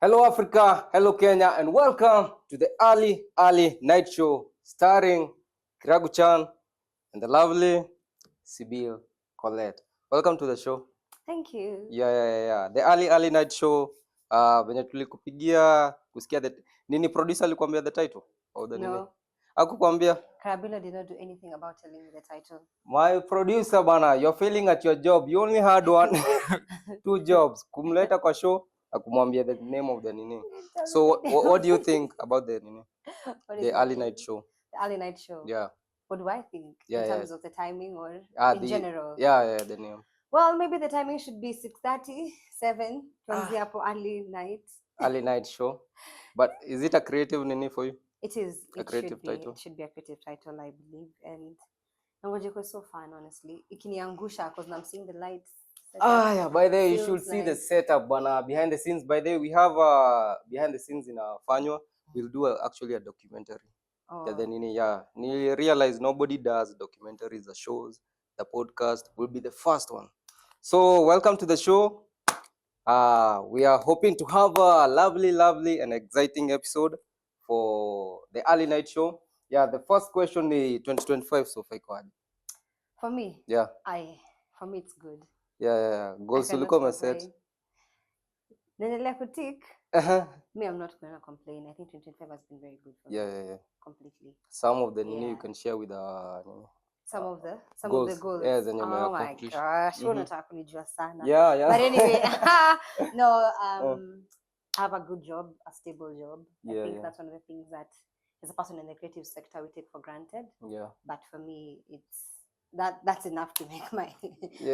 Hello Africa, hello Kenya, and welcome to the early night show starring Kiragu-chan and the lovely Sybil Colette. Welcome to the show. Thank you. Yeah. The early night show. Venye tulikupigia kusikia the nini, producer alikwambia the title of the nini? No. Akukwambia? Karabilo did not do anything about telling me the title. My producer bana, you're failing at your job. You only had one, two jobs. Kumleta kwa show, akumwambia the name of the nini. So what do you think about the nini? The early night show. The early night show. Yeah. What do I think in terms of the timing or in general? Yeah, the name. Well, maybe the timing should be 6:30, 7, early night. Early night show. But is it a creative nini for you? It is. A creative title. It should be a creative title, I believe. And it was so fun, honestly. Ikiniangusha because I'm seeing the lights. Yeah. By the way, you should see the setup, bana. Behind the scenes. By the way, we have behind the scenes in Fanywa. We'll do actually a documentary. You realize nobody does documentaries, the shows, the podcast will be the first one. So welcome to the show. We are hoping to have a lovely and exciting episode for the early night show. Yeah, the first question is 2025 so far. For me? Yeah. For me it's good. Yeah. Goals ulikuwa set. Nendelea kutik. Me, I'm not going to complain. I think 2025 has been very good for me. Yeah. Completely. Some of the you can share with some of the goals. Yes, oh my gosh, unataka kunijua sana. Yeah. But anyway, no, I have a good job, a stable job. I think that's one of the things that as a person in the creative sector we take for granted. Yeah. But for me, that's enough to make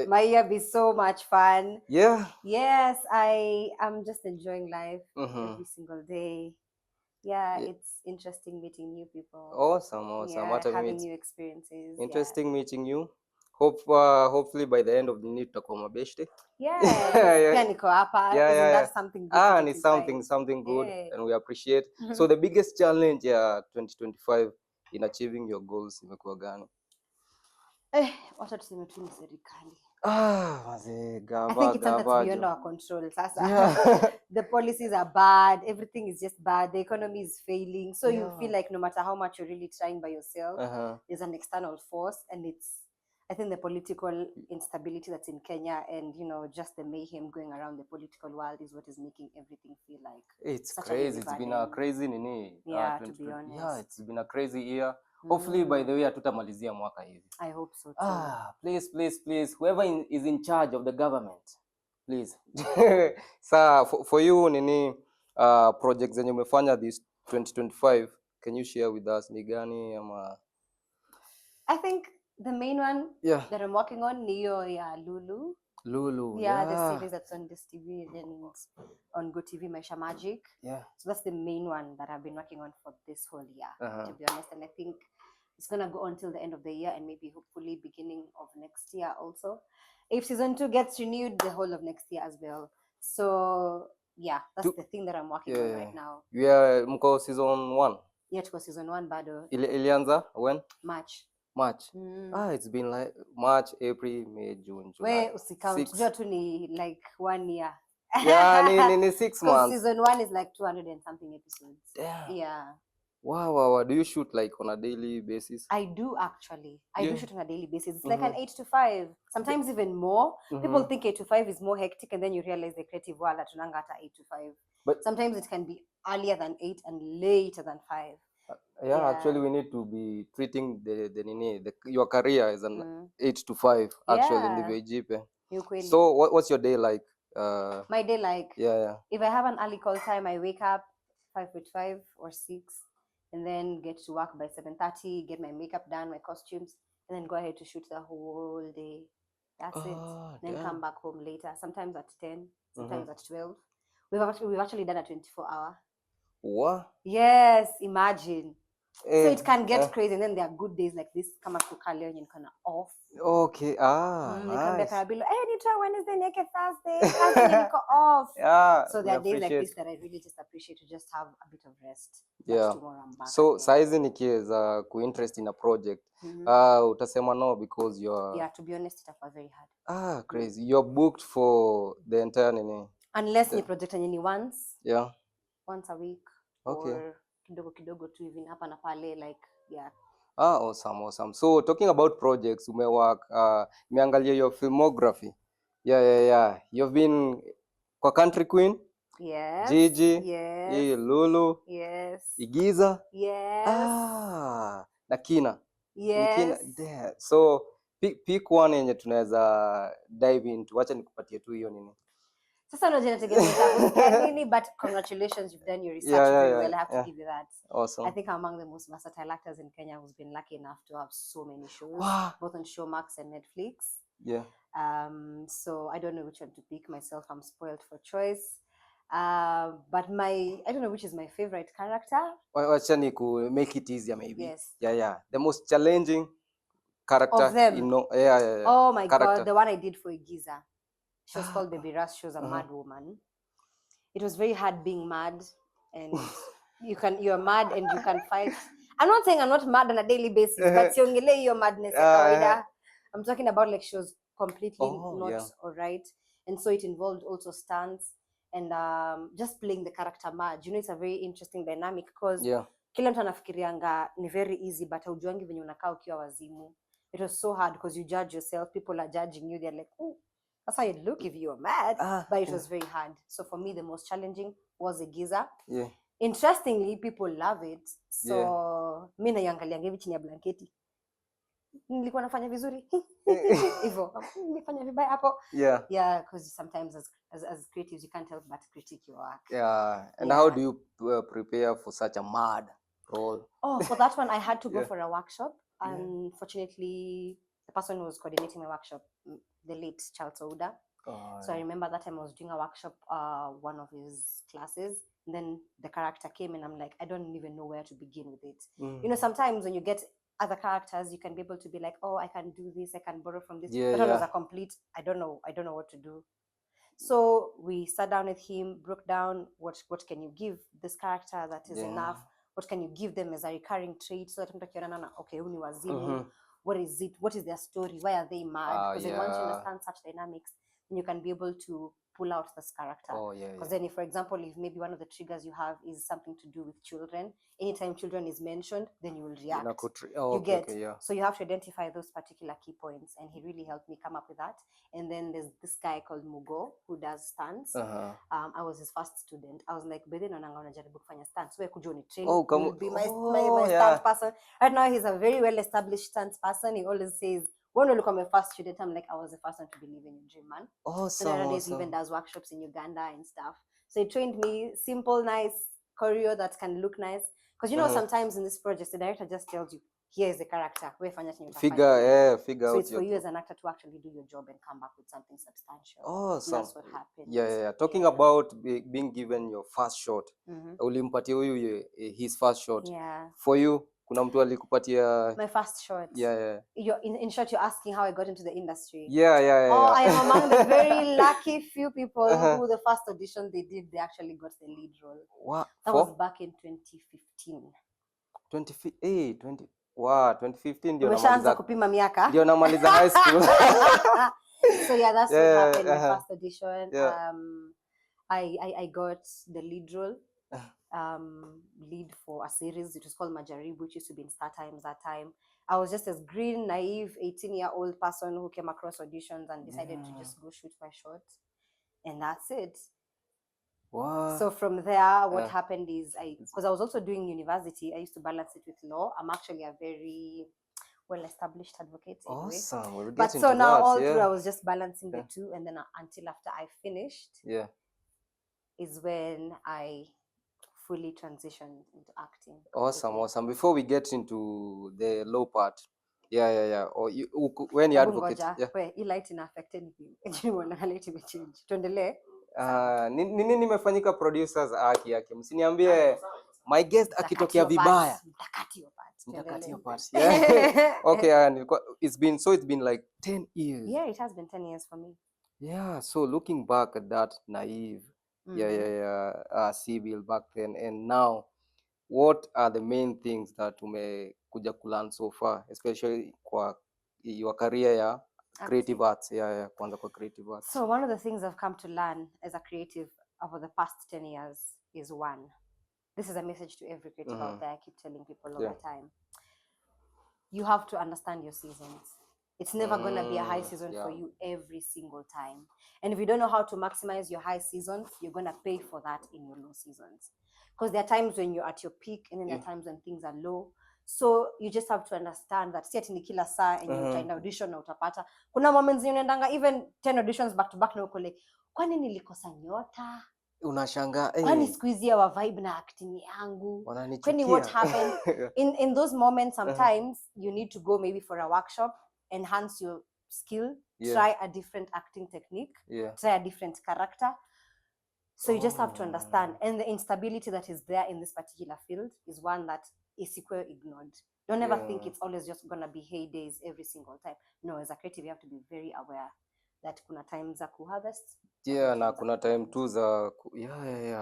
my year be so much fun. Yeah. Yes, I am just enjoying life every single day. Yeah, it's interesting meeting new people. Awesome. Yeah, having new experiences. Interesting meeting you. Hopefully by the end of the night tutakuwa mabeshte. Pia niko hapa. Isn't that something good? It's something good and we appreciate. So the biggest challenge 2025 in achieving your goals imekuwa gani? Wacha tuseme tu ni serikali. I think it's something that's beyond our control. Sasa. The policies are bad. Everything is just bad. The economy is failing. So you feel like no matter how much you're really trying by yourself, there's an external force. And I think the political instability that's in Kenya and, just the mayhem going around the political world is what is making everything feel like it's crazy. It's been a crazy nini. To be honest. Yeah, it's been a crazy year. Hopefully by the way hatutamalizia mwaka hivi. I hope so too. Please whoever is in charge of the government, please. For you nini projects zenye umefanya this 2025, can you share with us ni gani ama? I think the main one that I'm working on Neo Lulu. Yeah, the series that's on this TV and on Go TV, Maisha Magic. Yeah. So that's the main one that I've been working on for this whole year, to be honest. And I think it's gonna go until the end of the year and maybe hopefully beginning of next year also. If season 2 gets renewed, the whole of next year as well. So yeah, that's the thing that I'm working on right now. Yeah, mko season 1. Yeah, tuko season 1 bado. Ilianza when? March. It's been like March, April, May, June, July. Wait, usicount. Jua tu ni like 1 year. Yeah, ni 6 months. Season 1 is like 200 and something episodes. Damn. Yeah. Wow. Do you shoot like on a daily basis? I do actually. I do shoot on a daily basis. It's like an 8 to 5, sometimes even more. People think 8 to 5 is more hectic and then you realize the creative world atunanga hata 8 to 5. But sometimes it can be earlier than 8 and later than 5. Actually we need to be treating your career as an 8 to 5 actually ndivyo ijipe. So what's your day like? My day like? Yeah. If I have an early call time, I wake up 5:45 or 6 and then get to work by 7:30, get my makeup done, my costumes, and then go ahead to shoot the whole day. That's it. Then come back home later, sometimes at 10, sometimes at 12. We've actually done a 24-hour. What? Yes, imagine. So it can get crazy, and then there are good days like this. Kama kukaa leo yenye niko na off. Okay. Nikamwambia Karabilo, nitoa Wednesday niweke Thursday niko off. So there are days like this that I really just appreciate to just have a bit of rest. Tomorrow I'm back. So saizi nikiweza ku-interest in a project, utasema no because you're... Yeah, to be honest, it was very hard. Crazy. You're booked for the entire nini? unless ni project yenye once a week or kidogo tu hivi hapa na pale, like awesome. So talking about projects, umework nimeangalia your filmography. You've been kwa Country Queen, Gigi, Lulu, Igiza, na Kina. There. So pick one yenye tunaweza dive into. Wacha nikupatie tu hiyo nini. Sasa unajua nategemea nini, but congratulations, you've done your research very well. I have to give you that. Awesome. I think I'm among the most versatile actors in Kenya who's been lucky enough to have so many shows, both on Showmax and Netflix. So I don't know which one to pick. Myself, I'm spoiled for choice. But I don't know which is my favorite character. Wacha niku make it easier maybe. The most challenging character of them. Oh my character. God, the one I did for Igiza. She was called Baby Russ. She was a mad woman. It was very hard being mad, and you're mad and you can fight. I'm not saying I'm not mad on a daily basis, but siongele your madness ya kawaida. I'm talking about like she was completely not alright, and so it involved also stunts and just playing the character mad. You know, it's a very interesting dynamic because kila mtu anafikirianga ni very easy, but haujuangi venye unakaa ukiwa wazimu. It was so hard because you judge yourself. People are judging you. They're like, oh, that's how you'd look if you were mad. But it was very hard. So for me, the most challenging was Igiza. Interestingly, people love it. So mi naiangalianga hivi chini ya blanketi. Nilikuwa nafanya vizuri. Hivyo. Nilifanya vibaya hapo. Because sometimes as creatives, you can't help but critique your work. And how do you prepare for such a mad role? Oh, for that one, I had to go for a workshop. Unfortunately, the person who was coordinating my workshop, the late Charles Ouda. So I remember that time I was doing a workshop, one of his classes, and then the character came and I'm like, I don't even know where to begin with it. You know, sometimes when you get other characters, you can be able to be like, oh, I can do this, I can borrow from this. But it was a complete, I don't know what to do. So we sat down with him, broke down what can you give this character that is enough. What can you give them as a recurring trait so that mtu akiona okay, huni wazimu. What is it? What is their story? Why are they mad? Because once you understand such dynamics, then you can be able to pull out this character. Because then, if, for example, if maybe one of the triggers you have is something to do with children, anytime children is mentioned, then you will react. So you have to identify those particular key points, and he really helped me come up with that. And then there's this guy called Mugo who does stunts. I was his first student. I was like, "Bede no nanga unajaribu kufanya stunts. Wewe kuja unitrain. You'll be my stunt person." Right now, he's a very well established stunt person. He always says, when you look at my first student, I'm like, I was the first one to believe in your dream, man. So nowadays he even does workshops in Uganda and stuff. So he trained me simple, nice choreo that can look nice. Because you know, sometimes in this project, the director just tells you, here is the character. Figure out. So it's for you as an actor to actually do your job and come back with something substantial. That's what happened. Talking about being given your first shot. Ulimpatia huyu his first shot. For you, kuna mtu alikupatia my first shot? In short, you're asking how I got into the industry. Oh, I am among the very lucky few people who the first audition they did, they actually got the lead role. What? That was back in 2015. 2015 ndio namaliza kupima miaka. Ndio namaliza high school. So that's what happened. My first audition. I got the lead role. Lead for a series. It was called Majaribu, which used to be in Star Times that time. I was just as green, naive, 18-year-old person who came across auditions and decided to just go shoot my shot. And that's it. Wow. So from there, what happened is, because I was also doing university, I used to balance it with law. I'm actually a very well-established advocate anyway. Awesome. We'll but get so into now that, all through I was just balancing the two, and then until after I finished is when I fully transitioned into acting. Awesome. Before we get into the law part, or when you advocate, hii light ina affect anything. Light imechange. Tuendelee. Nini nimefanyika producers yake. Msiniambie my guest akitokea vibaya. Mtakati your part. Okay, it's been like 10 years. Yeah, it has been 10 years for me. Yeah, so looking back at that naive Sybil back then and now, what are the main things that umekuja kulearn so far, especially kwa your career creative arts. Yeah, kwanza kwa creative arts. So one of the things I've come to learn as a creative over the past 10 years is one. This is a message to every creative out there. I keep telling people all the time. You have to understand your seasons. It's never going to be a high season for you every single time. And if you don't know how to maximize your high seasons, you're going to pay for that in your low seasons. Because there are times when you're at your peak and then there are times when things are low. So you just have to understand that si ati ni kila saa and you utaenda audition na utapata. Kuna moments unaendanga even 10 auditions back to back na uko like, kwani nilikosa nyota? Unashanga Kwani siku hizi wa vibe na acting yangu? Kwani what happened? In those moments sometimes you need to go maybe for a workshop, enhance your skill, try a different acting technique, try a different character. So you just have to understand. And the instability that is there in this particular field is one that is ignored. Don't ever think it's always just going to be heydays every single time. No, as a creative, you have to be very aware that kuna times za kuharvest. Na kuna time tu za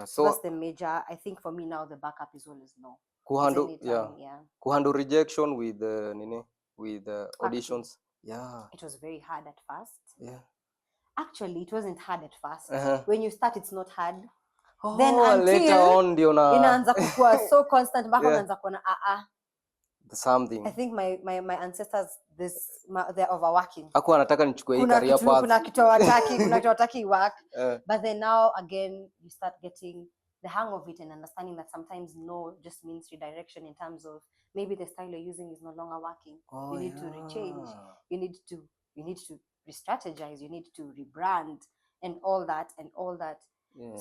So that's the major. I think for me now the backup is always no. Kuhandle rejection with auditions. It was very hard at first. Actually, it wasn't hard at first. When you start, it's not hard. Then until later on inaanza kukua so constant mpaka unaanza kuona something. I think my ancestors they're overworking. Hakuwa anataka nichukue hii career path. Kuna kitu hawataki work. But then now again you start getting the hang of it and understanding that sometimes no just means redirection in terms of maybe the style you're using is no longer working. You need to rechange. You need to re-strategize. You need to rebrand and all that.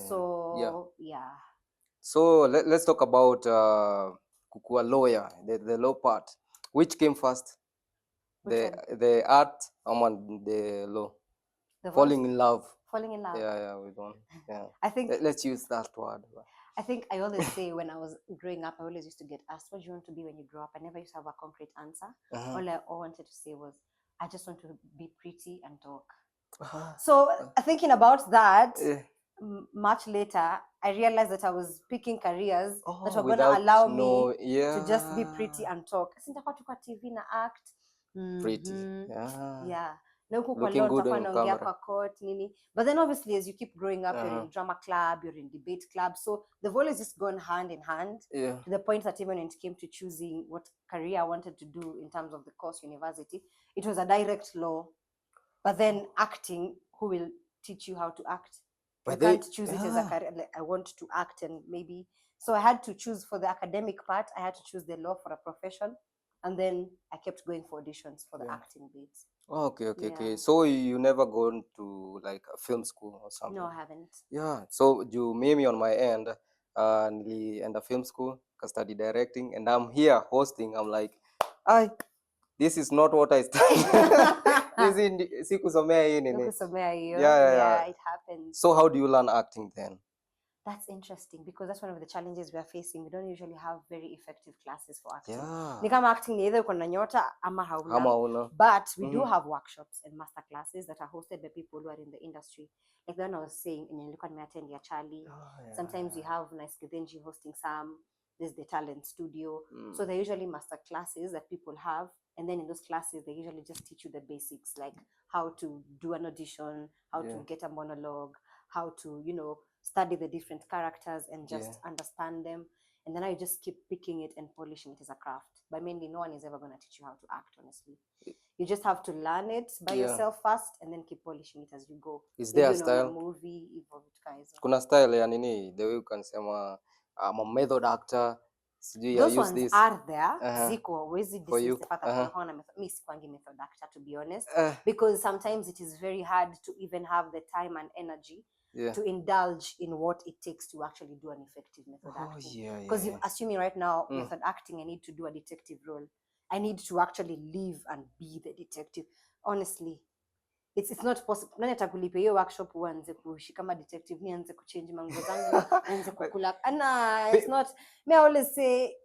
So So let's talk about kukua lawyer, the law part. Which came first? The art or the law? Falling in love. Yeah, we don't. Yeah. I think let's use that word. I think I always say when I was growing up, I always used to get asked, what do you want to be when you grow up? I never used to have a concrete answer. All I wanted to say was, I just want to be pretty and talk. So thinking about that, much later, I realized that I was picking careers that were going to allow me to just be pretty and talk. Sintakuwa tu kwa TV na act. Pretty. Looking good on camera. But then obviously as you keep growing up, you're in drama club, you're in debate club. So they've always just gone hand in hand to the point that even when it came to choosing what career I wanted to do in terms of the course university, it was a direct law. But then acting, who will teach you how to act? I can't choose it as a career. Like, I want to act and maybe. So I had to choose for the academic part. I had to choose the law for a profession. And then I kept going for auditions for the acting bits. Okay. So you never gone to like a film school or something? No, I haven't. Yeah. So you made me on my end, nilienda film school, study directing, and I'm here hosting. I'm like, this is not what I studied. Sikusomea hii nini. Yeah, it happens. So how do you learn acting then? That's interesting because that's one of the challenges we are facing. We don't usually have very effective classes for acting. Ni kama acting ni either uko na nyota ama hauna. But we do have workshops and master classes that are hosted by people who are in the industry. Like the one I was saying, nilikuwa nimeattend ya Charlie. Sometimes we have Nice Kithenji hosting some. There's the talent studio. So they're usually master classes that people have. And then in those classes, they usually just teach you the basics, like how to do an audition, how to get a monologue, how to, study the different characters and just understand them. And then I just keep picking it and polishing it as a craft. But mainly, no one is ever going to teach you how to act, honestly. You just have to learn it by yourself first and then keep polishing it as you go. Is there a style? Movie, kuna style ya nini, the way you can say I'm a method actor. Those ones are there. Ziko, for you. Me sikwangi method actor, to be honest. Because sometimes it is very hard to even have the time and energy to indulge in what it takes to actually do an effective method acting. Because you're assuming right now, method acting, I need to do a detective role. I need to actually live and be the detective. Honestly, it's not possible. Nani atakulipa hiyo workshop uanze kushika kama detective, ni anze kuchange mango zangu, anze kukula. It's not. Me I always say,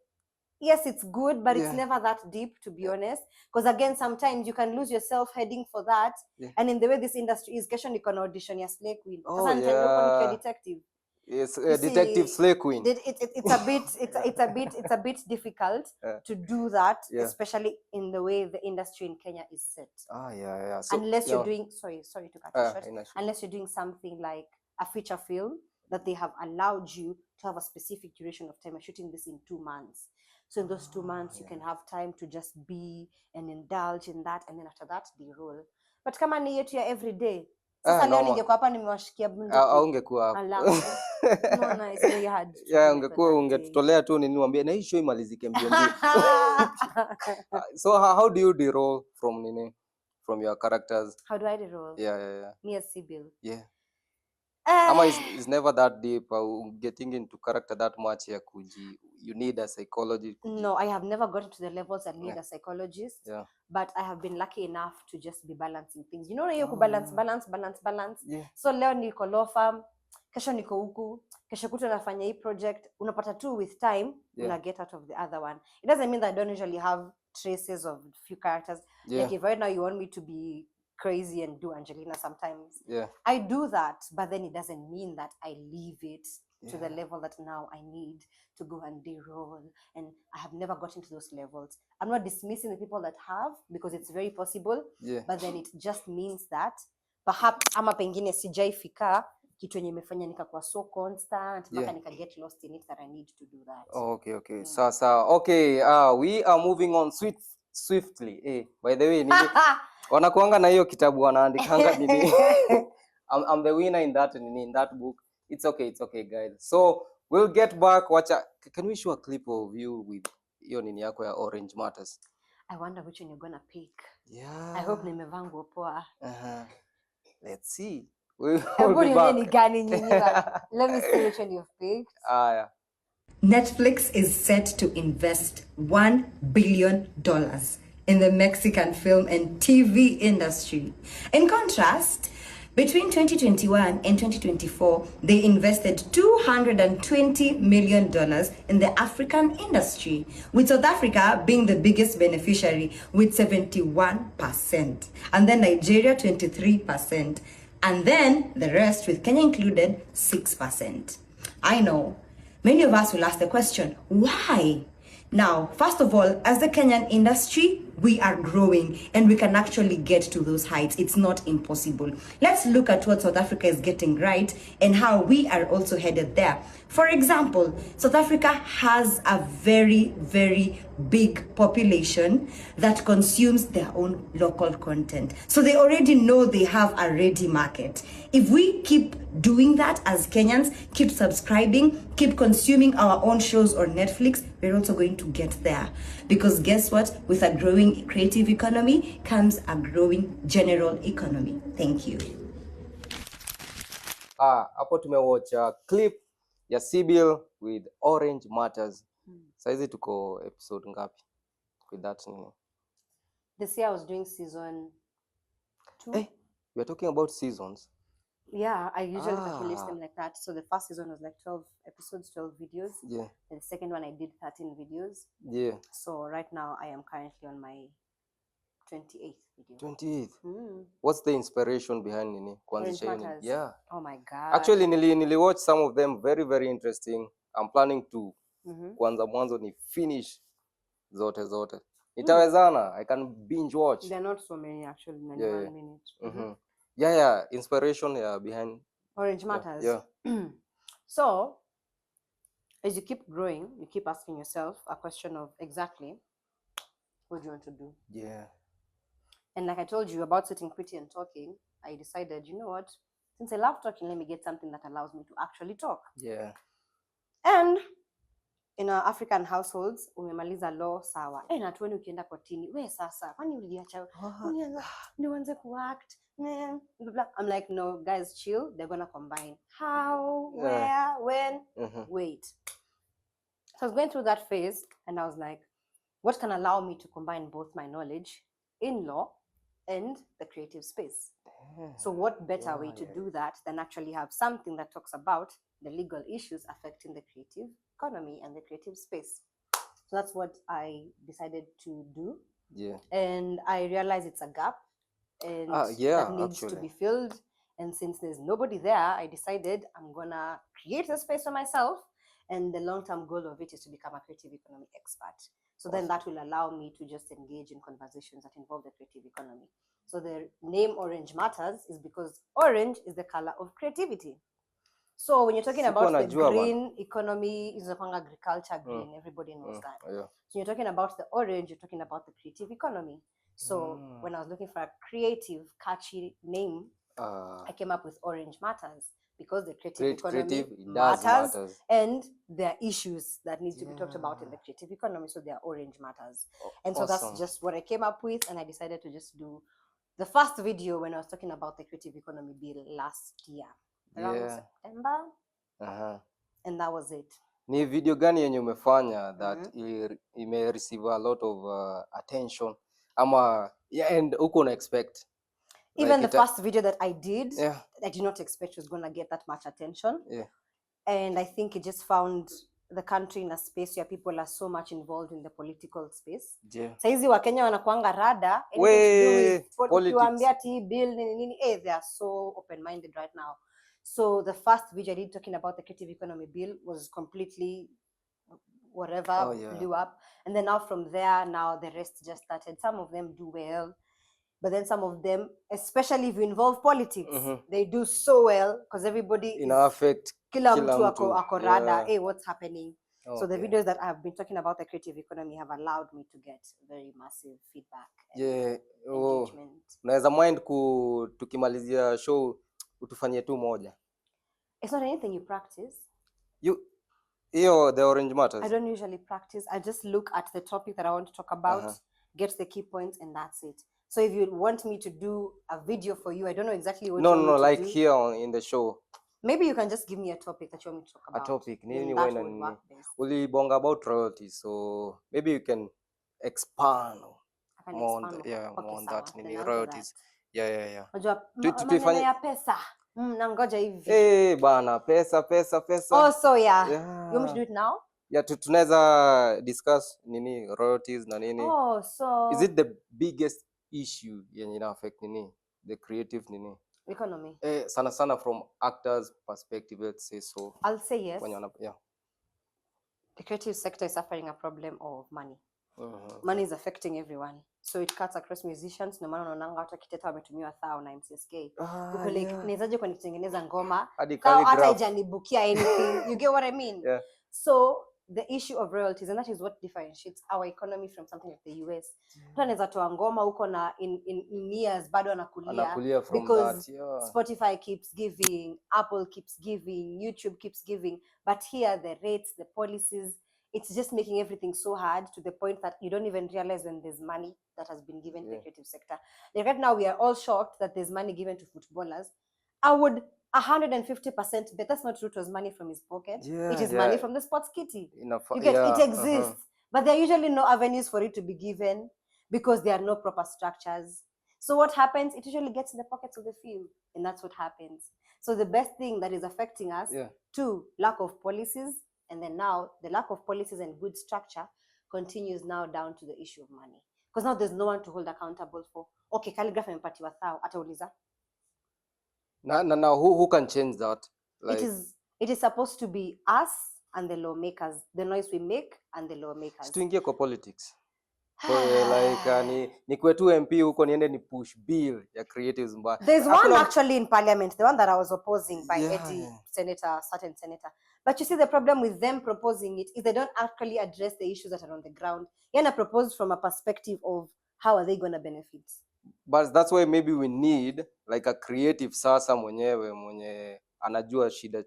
yes, it's good, but it's never that deep, to be honest. Because again, sometimes you can lose yourself heading for that. And in the way this industry is, kesho niko na audition ya Slay Queen. Sasa nitaenda kwa detective. It's Detective Slay Queen. It's a bit difficult to do that, especially in the way the industry in Kenya is set. Yeah. So, unless you're doing sorry to cut you short. Unless you're doing something like a feature film that they have allowed you to have a specific duration of time. You're shooting this in 2 months. So in those 2 months, you can have time to just be and indulge in that, and then after that, they roll. But kama ni yetu ya every day. Sasa leo ningekuwa hapa nimewashikia bunduki. Aungekuwa hapo. Unaona, it's very hard. Ungetutolea tu nini niambie na hii show imalizike mbio mbio. So how do you de-roll from your characters? How do I de-roll? Yeah. Me as Sybil. Yeah. Ama is never that deep getting into character that much ya you need a psychologist. No, I have never gotten to the levels that need a psychologist. Yeah. But I have been lucky enough to just be balancing things. You know, you balance. Yeah. So leo niko law firm, kesho niko huku, kesho kutu nafanya hii project. Unapata tu with time, una get out of the other one. It doesn't mean that I don't usually have traces of few characters. Yeah. Like if right now you want me to be crazy and do Angelina sometimes, I do that, but then it doesn't mean that I leave it to the level that now I need to go and de-roll, and I have never gotten to those levels. I'm not dismissing the people that have, because it's very possible, but then it just means that perhaps ama pengine sijaifika kitu yenye imefanya nikakuwa so constant mpaka nika get lost in it that I need to do that. Okay. Sasa we are moving on swiftly. By the way, wanakuanga na hiyo kitabu wanaandikanga nini. I'm the winner in that book. It's okay guys. So we'll get back. Can we show a clip of you with hiyo nini yako ya Orange Matters? I wonder which one you're gonna pick. Yeah. I hope nimevaa nguo poa. Let's see. We'll be back. Let me see which one you've picked. Yeah. Netflix is set to invest $1 billion in the Mexican film and TV industry. In contrast, between 2021 and 2024, they invested $220 million in the African industry, with South Africa being the biggest beneficiary with 71%, and then Nigeria 23%, and then the rest, with Kenya included, 6%. I know, many of us will ask the question, why? Now, first of all, as the Kenyan industry, we are growing and we can actually get to those heights. It's not impossible. Let's look at what South Africa is getting right and how we are also headed there. For example, South Africa has a very, very big population that consumes their own local content. So they already know they have a ready market. If we keep doing that as Kenyans, keep subscribing, keep consuming our own shows on Netflix, we're also going to get there. Because guess what? With a growing creative economy comes a growing general economy. Thank you. Hapo tumewatch clip ya Sybil with Orange Matters. Saizi tuko episode ngapi with that nini? This year I was doing season 2. Hey, we are talking about seasons. Yeah, I usually calculate them like that. So the first season was like 12 episodes, 12 videos. Yeah. And the second one I did 13 videos. Yeah. So right now I am currently on my 28th video. 28th. What's the inspiration behind nini? Yeah. Oh my God. Actually, nili watch some of them, very, very interesting. I'm planning to kwanza mwanzo ni finish zote. Itawezana. I can binge watch. There are not so many actually, 91 minutes. Yeah. Inspiration behind Orange Matters. Yeah. So, as you keep growing, you keep asking yourself a question of exactly what do you want to do? Yeah. And like I told you about sitting pretty and talking, I decided, you know what? Since I love talking, let me get something that allows me to actually talk. Yeah. And in our African households, umemaliza law sawa. Na tuone ukienda kotini, we sasa, kwani uliacha? Nianze kuact. I'm like, no, guys, chill. They're gonna combine. How? Where? When? Wait. So I was going through that phase, and I was like, what can allow me to combine both my knowledge in law and the creative space? So what better way to do that than actually have something that talks about the legal issues affecting the creative economy and the creative space? So that's what I decided to do. Yeah. And I realized it's a gap and that needs to be filled. And since there's nobody there, I decided I'm gonna create a space for myself. And the long-term goal of it is to become a creative economy expert. So then that will allow me to just engage in conversations that involve the creative economy. So the name Orange Matters is because orange is the color of creativity. So when you're talking about the green economy, is agriculture green, everybody knows that. Yeah. So you're talking about the orange, you're talking about the creative economy. So when I was looking for a creative, catchy name, I came up with Orange Matters because the creative economy matters, and there are issues that need to be talked about in the creative economy. So they are Orange Matters. And so that's just what I came up with, and I decided to just do the first video when I was talking about the creative economy bill last year. Around September. And that was it. Ni video gani yenye umefanya that ime receive a lot of attention ama and uko na expect? Even the first video that I did, I did not expect was going to get that much attention. And I think it just found the country in a space where people are so much involved in the political space. Saizi wa Kenya wanakuanga rada, anything to do with ukiwaambia bill nini, they are so open-minded right now. So the first video I did talking about the creative economy bill was completely whatever, blew up. And then now from there, now the rest just started. Some of them do well, but then some of them, especially if you involve politics, they do so well because everybody in affect kila mtu ako rada, hey, what's happening? So the videos that I've been talking about the creative economy have allowed me to get very massive feedback and engagement. Unaweza mind tukimalizia show utufanyie tu moja? It's not anything you practice. The Orange Matters. I don't usually practice. I just look at the topic that I want to talk about, get the key points, and that's it. So if you want me to do a video for you, I don't know exactly what you want me to like do. here in the show. Maybe you can just give me a topic that you want me to talk about. A topic. Nini bonga about royalties, so maybe you can expand more on that. Nini royalties. Yeah. Maneno ya pesa. Nangoja hivi. Bana, pesa. Oh, so yeah. You want me to do it now? Yeah, tunaweza discuss nini royalties na nini. Oh, so is it the biggest issue yenye ina affect nini the creative nini economy? Sana from actors perspective, let's say so. I'll say yes. The creative sector is suffering a problem of money. Money is affecting everyone, so it cuts across musicians. No maana unaonanga watu kiteta wametumiwa thao na MCSK. Uko like niwezaje kwa nitengeneza ngoma hata haijanibukia anything. You get what I mean? So the issue of royalties, and that is what differentiates our economy from something like the US. Mtu anaweza toa ngoma huko na in years bado anakulia because Spotify keeps giving, Apple keeps giving, YouTube keeps giving, but here the rates, the policies, it's just making everything so hard to the point that you don't even realize when there's money that has been given to the creative sector. Like right now we are all shocked that there's money given to footballers. I would 150% bet that's not true. It was money from his pocket. It is money from the sports kitty. You get it exists, but there are usually no avenues for it to be given because there are no proper structures. So what happens? It usually gets in the pockets of the few, and that's what happens. So the best thing that is affecting us, two, lack of policies, and then now the lack of policies and good structure continues now down to the issue of money, because now there's no one to hold accountable for. Okay, calligraph amepatiwa thao, atauliza. Now who can change that? Like, it is supposed to be us and the lawmakers, the noise we make and the lawmakers. Tuingie kwa politics. Like ni kwetu MP huko niende ni push bill ya creatives mbaya. There's one actually in parliament, the one that I was opposing by Eddie, certain senator. But you see, the problem with them proposing it is they don't actually address the issues that are on the ground. Yana proposed from a perspective of how are they going to benefit. But that's why maybe we need like a creative sasa mwenye anajua shida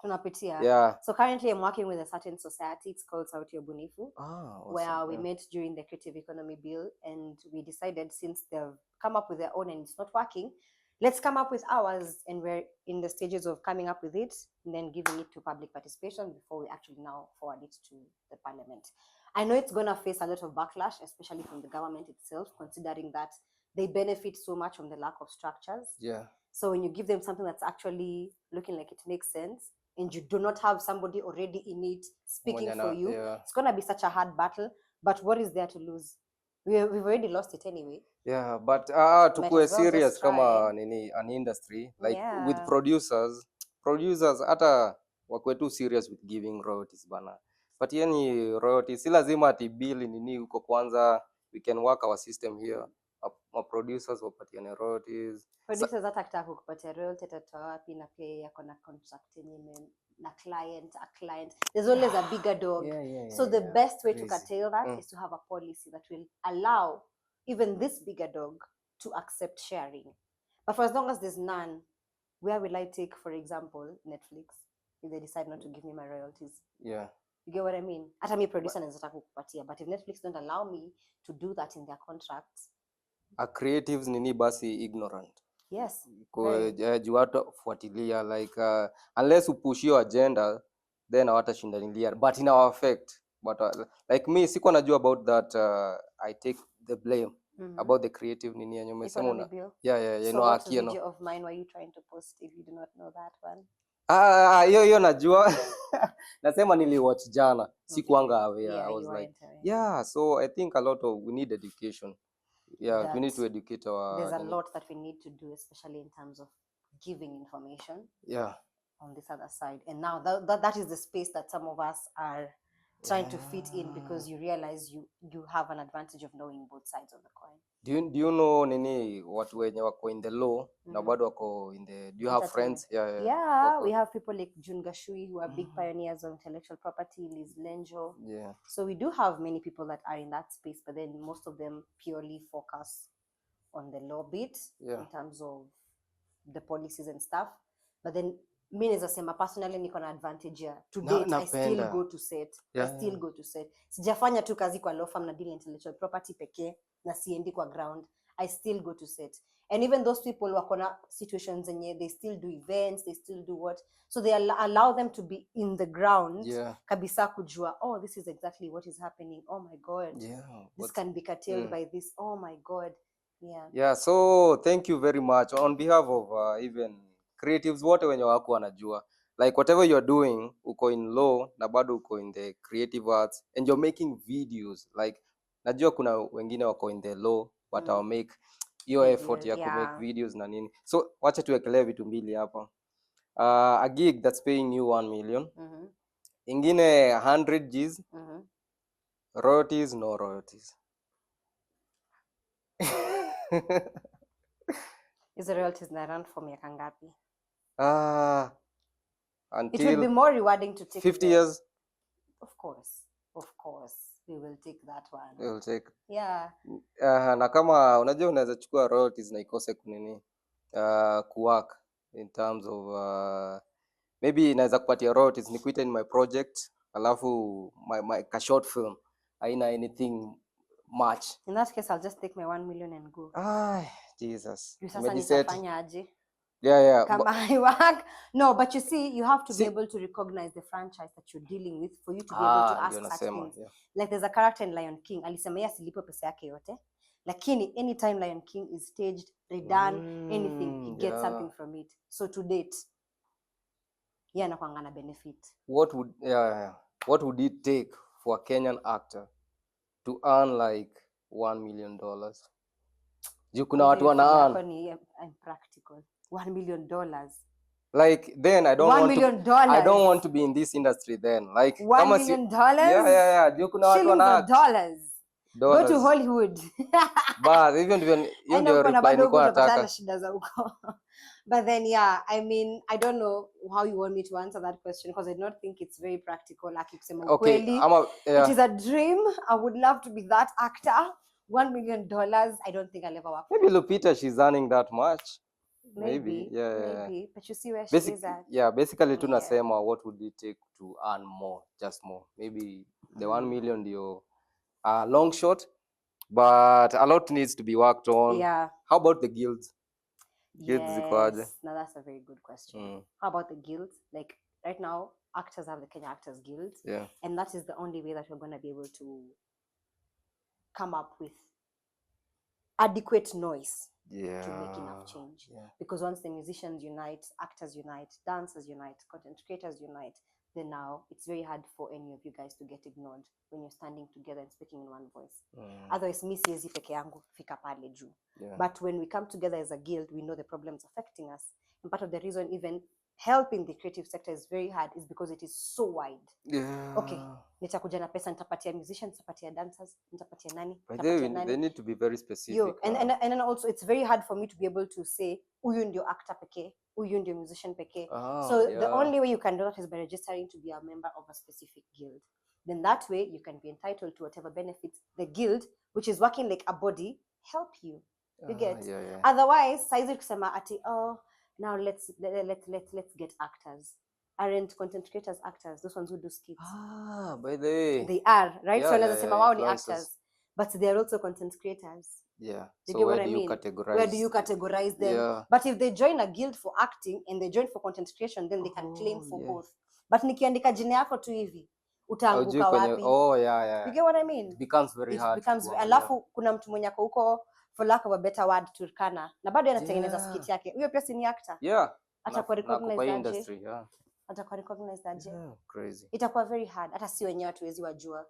tunapitia. So currently I'm working with a certain society. It's called Sauti ya Ubunifu, awesome. Where we met during the creative economy bill, and we decided since they've come up with their own and it's not working, let's come up with ours, and we're in the stages of coming up with it and then giving it to public participation before we actually now forward it to the parliament. I know it's going to face a lot of backlash, especially from the government itself, considering that they benefit so much from the lack of structures. So when you give them something that's actually looking like it makes sense, and you do not have somebody already in it speaking for you, it's going to be such a hard battle. But what is there to lose? We've already lost it anyway. Yeah, but Might tukue as well just serious kama try. nini an industry like with Yeah. producers hata wakwe tu serious with giving royalties bana. But yani royalties si lazima ati bill nini huko kwanza. We can work our system here. Ma producers wapatiane royalties. Producers hata akitaka kukupatia royalty atatoa wapi, na pia yako na contract yenyewe na a client. There's always a bigger dog. So the best way to curtail that is to have a policy that will allow even this bigger dog to accept sharing. But for as long as there's none, where will I take, for example, Netflix, if they decide not to give me my royalties? Yeah. You get what I mean? Hata mi producer naweza kukupatia, but if Netflix don't allow me to do that in their contracts, a creatives nini basi ignorant. Yes. Juu watu fuatilia like unless upush your agenda then hawatashindanilia, but in our effect. But like me siko najua about that. I take the blame about the creative nini yenye umesema una. Yeah, so no what akia video no. of mine were you trying to post if you do not know that one? Hiyo najua. Nasema niliwatch jana. Sikuanga aware. Yeah, I was like aware. yeah, so I think a lot of we need education. Yeah, we need to That educate our. There's a lot that we need to do, especially in terms of giving information Yeah. on this other side. And now that is the space that some of us are trying to fit in, because you realize you have an advantage of knowing both sides of the coin. Do you know nini watu wenye wako in the law na bado wako in the, do you have friends? Yeah, we have people like June Gashui who are big pioneers of intellectual property, Liz Lenjo. Yeah. So we do have many people that are in that space, but then most of them purely focus on the law bit in terms of the policies and stuff. But then mi naweza sema personally niko na advantage ya to date I still go to set. Sijafanya tu kazi kwa law firm na deal intellectual property pekee na siendi kwa ground. I still go to set. And even those people wako na situations zenye they still do events, they still do what, so they allow them to be in the ground kabisa kujua, oh, this is exactly what is happening, oh my god, this can be curtailed by this, oh my god. Yeah, so thank you very much on behalf of even creatives wote wenye wako wanajua like whatever you're doing uko in law na bado uko in the creative arts and you're making videos like najua kuna wengine wako in the law but I'll make hiyo effort ya make videos na nini, so wacha tuwekelee vitu mbili hapa. A gig that's paying you 1 million, ingine 100 Gs, royalties no royalties. Hizo royalties na run for miaka ngapi? Until it would be more rewarding to take 50 years. Of course we will take that one. We will take. Yeah. Na kama unajua unaweza chukua royalties na ikose kunini kuwork in terms of maybe inaweza kupatia royalties nikuite in my project alafu my short film haina anything much. In that case I'll just take my 1 million and go. Jesus. Sasa nitafanya aje? Yeah. Come I work. No, but you see, you have to be able to recognize the franchise that you're dealing with for you to be able to ask such things. Yeah. Like there's a character in Lion King. Alisema yeye asilipo pesa yake yote. Lakini anytime Lion King is staged, redone, anything, he gets something from it. So to date, anakuanga na benefit. What would it take for a Kenyan actor to earn like $1 million? Juu kuna watu wana earn. I'm practical. $1 million. Like then I don't want to be in this industry then. Like $1 million? Yeah. Juu kuna watu wana dollars. Go to Hollywood. But even ndio reply nilikuwa nataka. But then I mean, I don't know how you want me to answer that question because I don't think it's very practical. Like it is a dream. I would love to be that actor. $1 million. I don't think I'll ever work. Maybe Lupita, she's earning that much. Maybe. But you see where she is at. Yeah, basically tunasema what would it take to earn more, just more. Maybe the 1 million ndio long shot, but a lot needs to be worked on. Yeah. How about the guilds? Yes. Now that's a very good question. How about the guilds? Like right now, actors have the Kenya Actors Guild. Yeah. And that is the only way that we're going to be able to come up with adequate noise to make enough change. Because once the musicians unite, actors unite, dancers unite, content creators unite, then now it's very hard for any of you guys to get ignored when you're standing together and speaking in one voice. Otherwise, mi siwezi peke yangu fika pale juu. But when we come together as a guild, we know the problems affecting us. And part of the reason even helping the creative sector is very hard is because it is so wide. Okay, nitakuja na pesa, nitapatia musicians, nitapatia dancers, nitapatia nani, nitapatia nani. They need to be very specific. And then also it's very hard for me to be able to say huyu ndio actor pekee, huyu ndio musician pekee. So the only way you can do that is by registering to be a member of a specific guild. Then that way you can be entitled to whatever benefits the guild, which is working like a body, help you. You get? Otherwise, saizi kusema ati now let's get actors. Aren't content creators actors? Those ones who do skits. By the way, they are, right? So wanaweza sema wao ni actors, but they are also content creators. So where do you categorize them? But if they join a guild for acting and they join for content creation, then they can claim for both. But nikiandika jina yako tu hivi, utaanguka wapi? You get what I mean? It becomes very hard. Alafu kuna mtu mwenye ako huko, for lack of a better word, Turkana, na bado anatengeneza skit yake. Huyo pia si ni actor. Atakuwa recognized aje? Atakuwa recognized aje? Crazy. Itakuwa very hard. Hata si wenyewe hatuwezi wajua.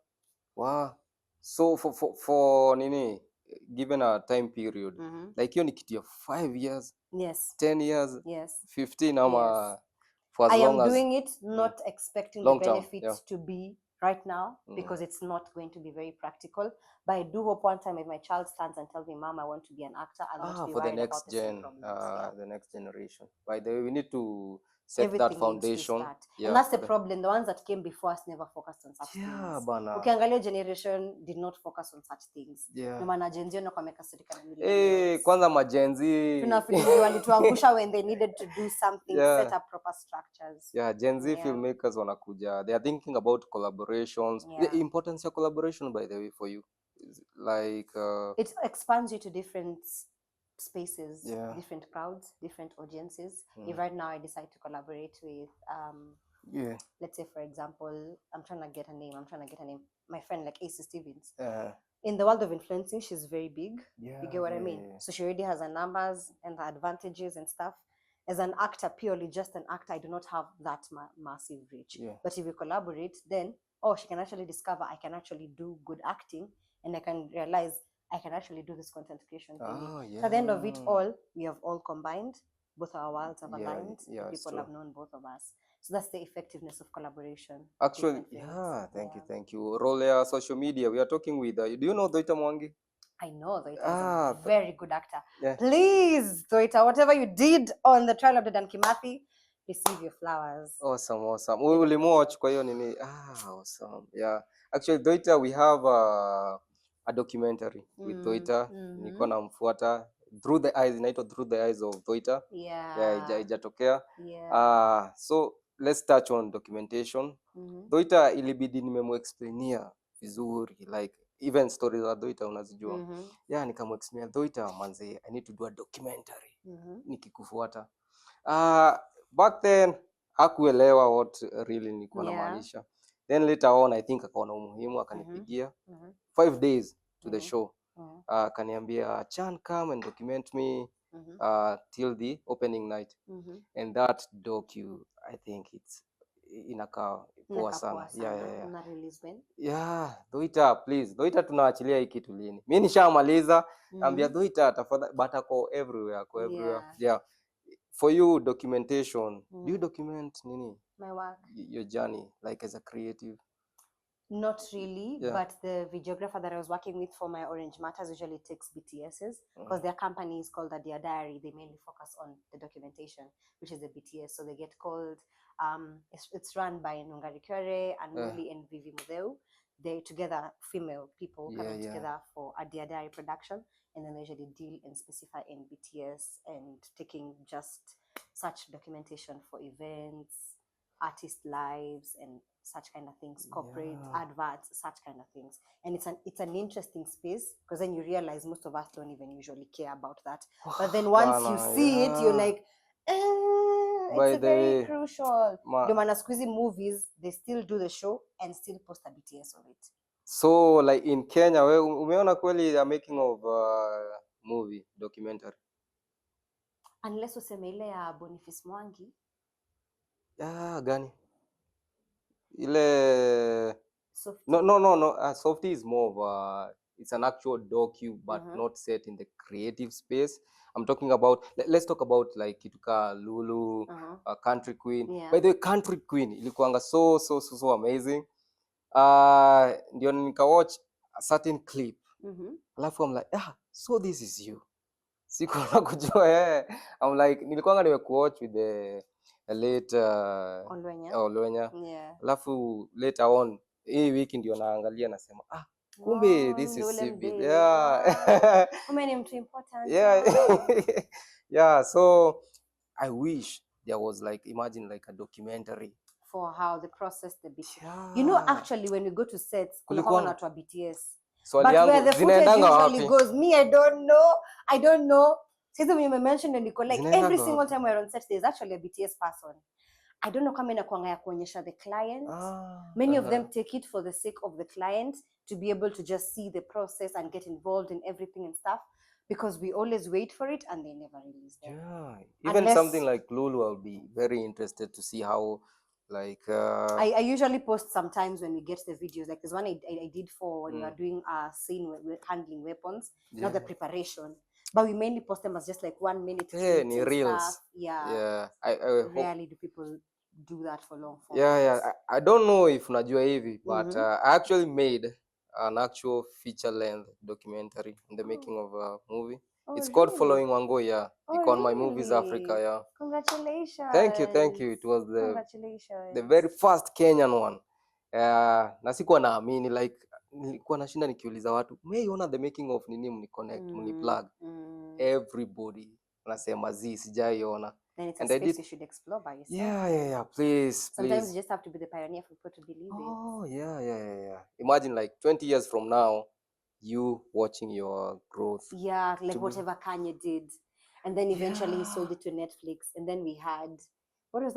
So for nini, given a time period, like hiyo ni kitu ya 5 years, 10 years, 15 ama for as long as I am doing it not expecting the benefits to be right now, because it's not going to be very practical. But I do hope one time if my child stands and tells me, Mom, I want to be an actor, I'll not be worried about the same problems. The next generation. By the way, we need to set that foundation. And that's the problem. The ones that came before us never focused on such things. Ukiangalia generation did not focus on such things. No maana Gen Z na kwa mekasirika na millennials. Kwanza ma Gen Z. Tunafikiri walituangusha when they needed to do something, set up proper structures. Gen Z filmmakers wanakuja. They are thinking about collaborations. The importance of collaboration, by the way, for you. Like it expands you to different spaces, different crowds, different audiences. If right now I decide to collaborate with let's say for example, I'm trying to get a name, my friend like AC Stevens. In the world of influencing, she's very big. You get what I mean? So she already has her numbers and the advantages and stuff. As an actor, purely just an actor, I do not have that massive reach. But if we collaborate, then she can actually discover I can actually do good acting, and I can realize I can actually do this content creation thing. So at the end of it all, we have all combined. Both our worlds have aligned. People have known both of us. So that's the effectiveness of collaboration. Actually, thank you. Roller social media. We are talking with, do you know Doita Mwangi? I know Doita is a very good actor. Please, Doita, whatever you did on the trial of the Dan Kimathi, receive your flowers. Awesome. Ulimwatch kwa hiyo nini? Awesome. Actually, Doita, we have a documentary with Doita. Niko namfuata Through the Eyes of Doita. Haijatokea. So let's touch on documentation. Doita ilibidi nimemexplainia vizuri, like even stories za Doita unazijua. Nikamexplainia Doita, manze, I need to do a documentary. Nikikufuata. Back then hakuelewa what really nilikuwa namaanisha. Then later on I think akaona umuhimu, akanipigia 5 days to the show. Akaniambia, Chan, come and document me till the opening night. And that docu, I think it's inakaa poa sana. Na release when? Doita, please. Doita tunaachilia hii kitu lini? Mimi nishamaliza. Ambia Doita tafadhali, but ako everywhere. For you, documentation, do you document nini? My work. Your journey, like as a creative? Not really, but the videographer that I was working with for my Orange Matters usually takes BTSs, because their company is called Adia Diary. They mainly focus on the documentation, which is the BTS. So they get called, it's run by Nungari Kyore and Muli and Vivi Mudeu. They together, female people coming together for Adia Diary production. And then they usually deal and specify in BTS and taking just such documentation for events, artist lives, and such kind of things, corporate adverts, such kind of things. And it's an interesting space, because then you realize most of us don't even usually care about that. But then once you see it, you're like, it's very crucial. The Manasqueezy movies, they still do the show and still post a BTS of it. So like in Kenya, umeona kweli the making of movie documentary? Unless useme ile ya Boniface Mwangi. Gani? Ile Softie. No. Softie is more of it's an actual docu, but not set in the creative space. I'm talking about, let's talk about like Kituka Lulu, Country Queen. Yeah. By the way, Country Queen ilikuanga so amazing. Ndio nika watch a certain clip. Alafu I'm like, so this is you. Sikuona kujua I'm like, nilikuanga nimekuwatch with the late Olwenya. Yeah. Alafu later on hii wiki ndio naangalia nasema kumbe this is Sybil. Yeah. Kumbe ni mtu important. Yeah. Yeah, so I wish there was like, imagine like a documentary for how they process the BTS. Yeah. You know, actually when we go to sets kulikuwa na watu wa BTS. Swali But yangu, where the footage zinaendanga usually wapi? goes, me, I don't know. Sasa when you mentioned and like every single time we're on set, there's actually a BTS person. I don't know kama inakuanga ya kuonyesha the client. Many of them take it for the sake of the client to be able to just see the process and get involved in everything and stuff, because we always wait for it and they never release them. Yeah. Even something like Lulu, I'll be very interested to see how like I usually post sometimes when we get the videos. Like there's one I did for when we are doing a scene where we're handling weapons, not the preparation. But we mainly post them as just like 1 minute clips and reels. stuff. Yeah. Yeah. Rarely do people do that for long form. Yeah. I don't know if unajua hivi, but I actually made an actual feature length documentary in the making of a movie. It's called Following Wangoi. Yeah. It's on My Movies Africa. Yeah. Congratulations. Thank you. It was the very first Kenyan one. Na sikuwa naamini, like nilikuwa nashinda nikiuliza watu, umeiona the making of nini, mniconnect, mniplug. Everybody nasema sijaiona. Then it's a space you should explore by yourself. Yeah, please. Sometimes you just have to be the pioneer for people to believe it. Oh, yeah. Imagine like 20 years from now, you watching your growth. Yeah, like whatever Kanye did. And then eventually he sold it to Netflix. And then we had, what was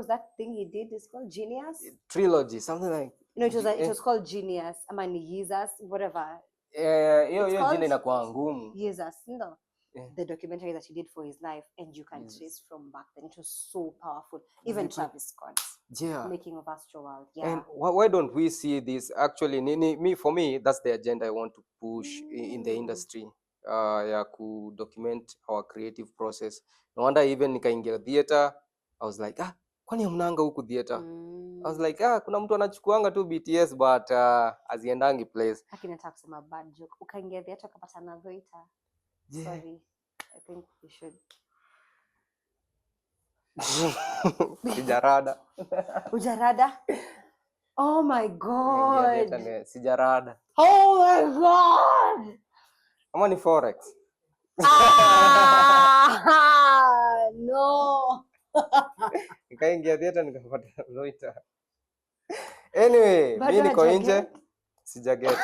that thing he did? It's called Genius? Trilogy, something like. No, it was called Genius. Jesus, whatever. Hiyo jina inakuwa ngumu. Jesus, no. Yeah. The documentary that he did for his life, and you can trace from back then. It was so powerful. Even Travis Scott's making of Astroworld. Yeah. And why don't we see this? Actually, for me, that's the agenda I want to push in the industry. Ku document our creative process. No wonder even nikaingia theater, I was like, kwani mnanga huku theater? I was like, kuna mtu anachukuanga tu BTS but aziendangi place. Lakini nataka kusema bad joke. Ukaingia theater kapata na Zoita. Yeah. Sorry, I think we should. Sijarada. Ujarada? Oh my God. Sijarada. Oh my God. Ama ni Forex. No. Nikaingia theater nikapata Zoita. Anyway, mimi niko nje. Sijageti.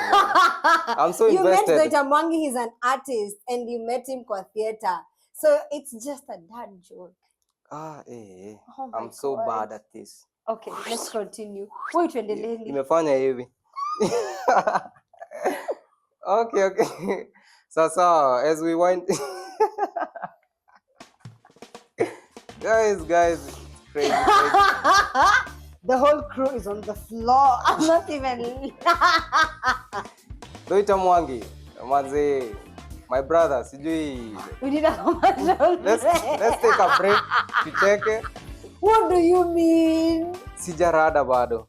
I'm so invested. You met Zoita Mwangi, he's an artist, and you met him kwa theater. So it's just a dad joke. Oh I'm so bad at this. Okay, let's continue. Wait, nimefanya hivi. Okay. So as we wind guys, crazy. The whole crew is on the floor. I'm not even. Zoita Mwangi, manze, my brother, sijui. We need a commercial. Let's take a break. Tucheke. What do you mean? Sijarada bado.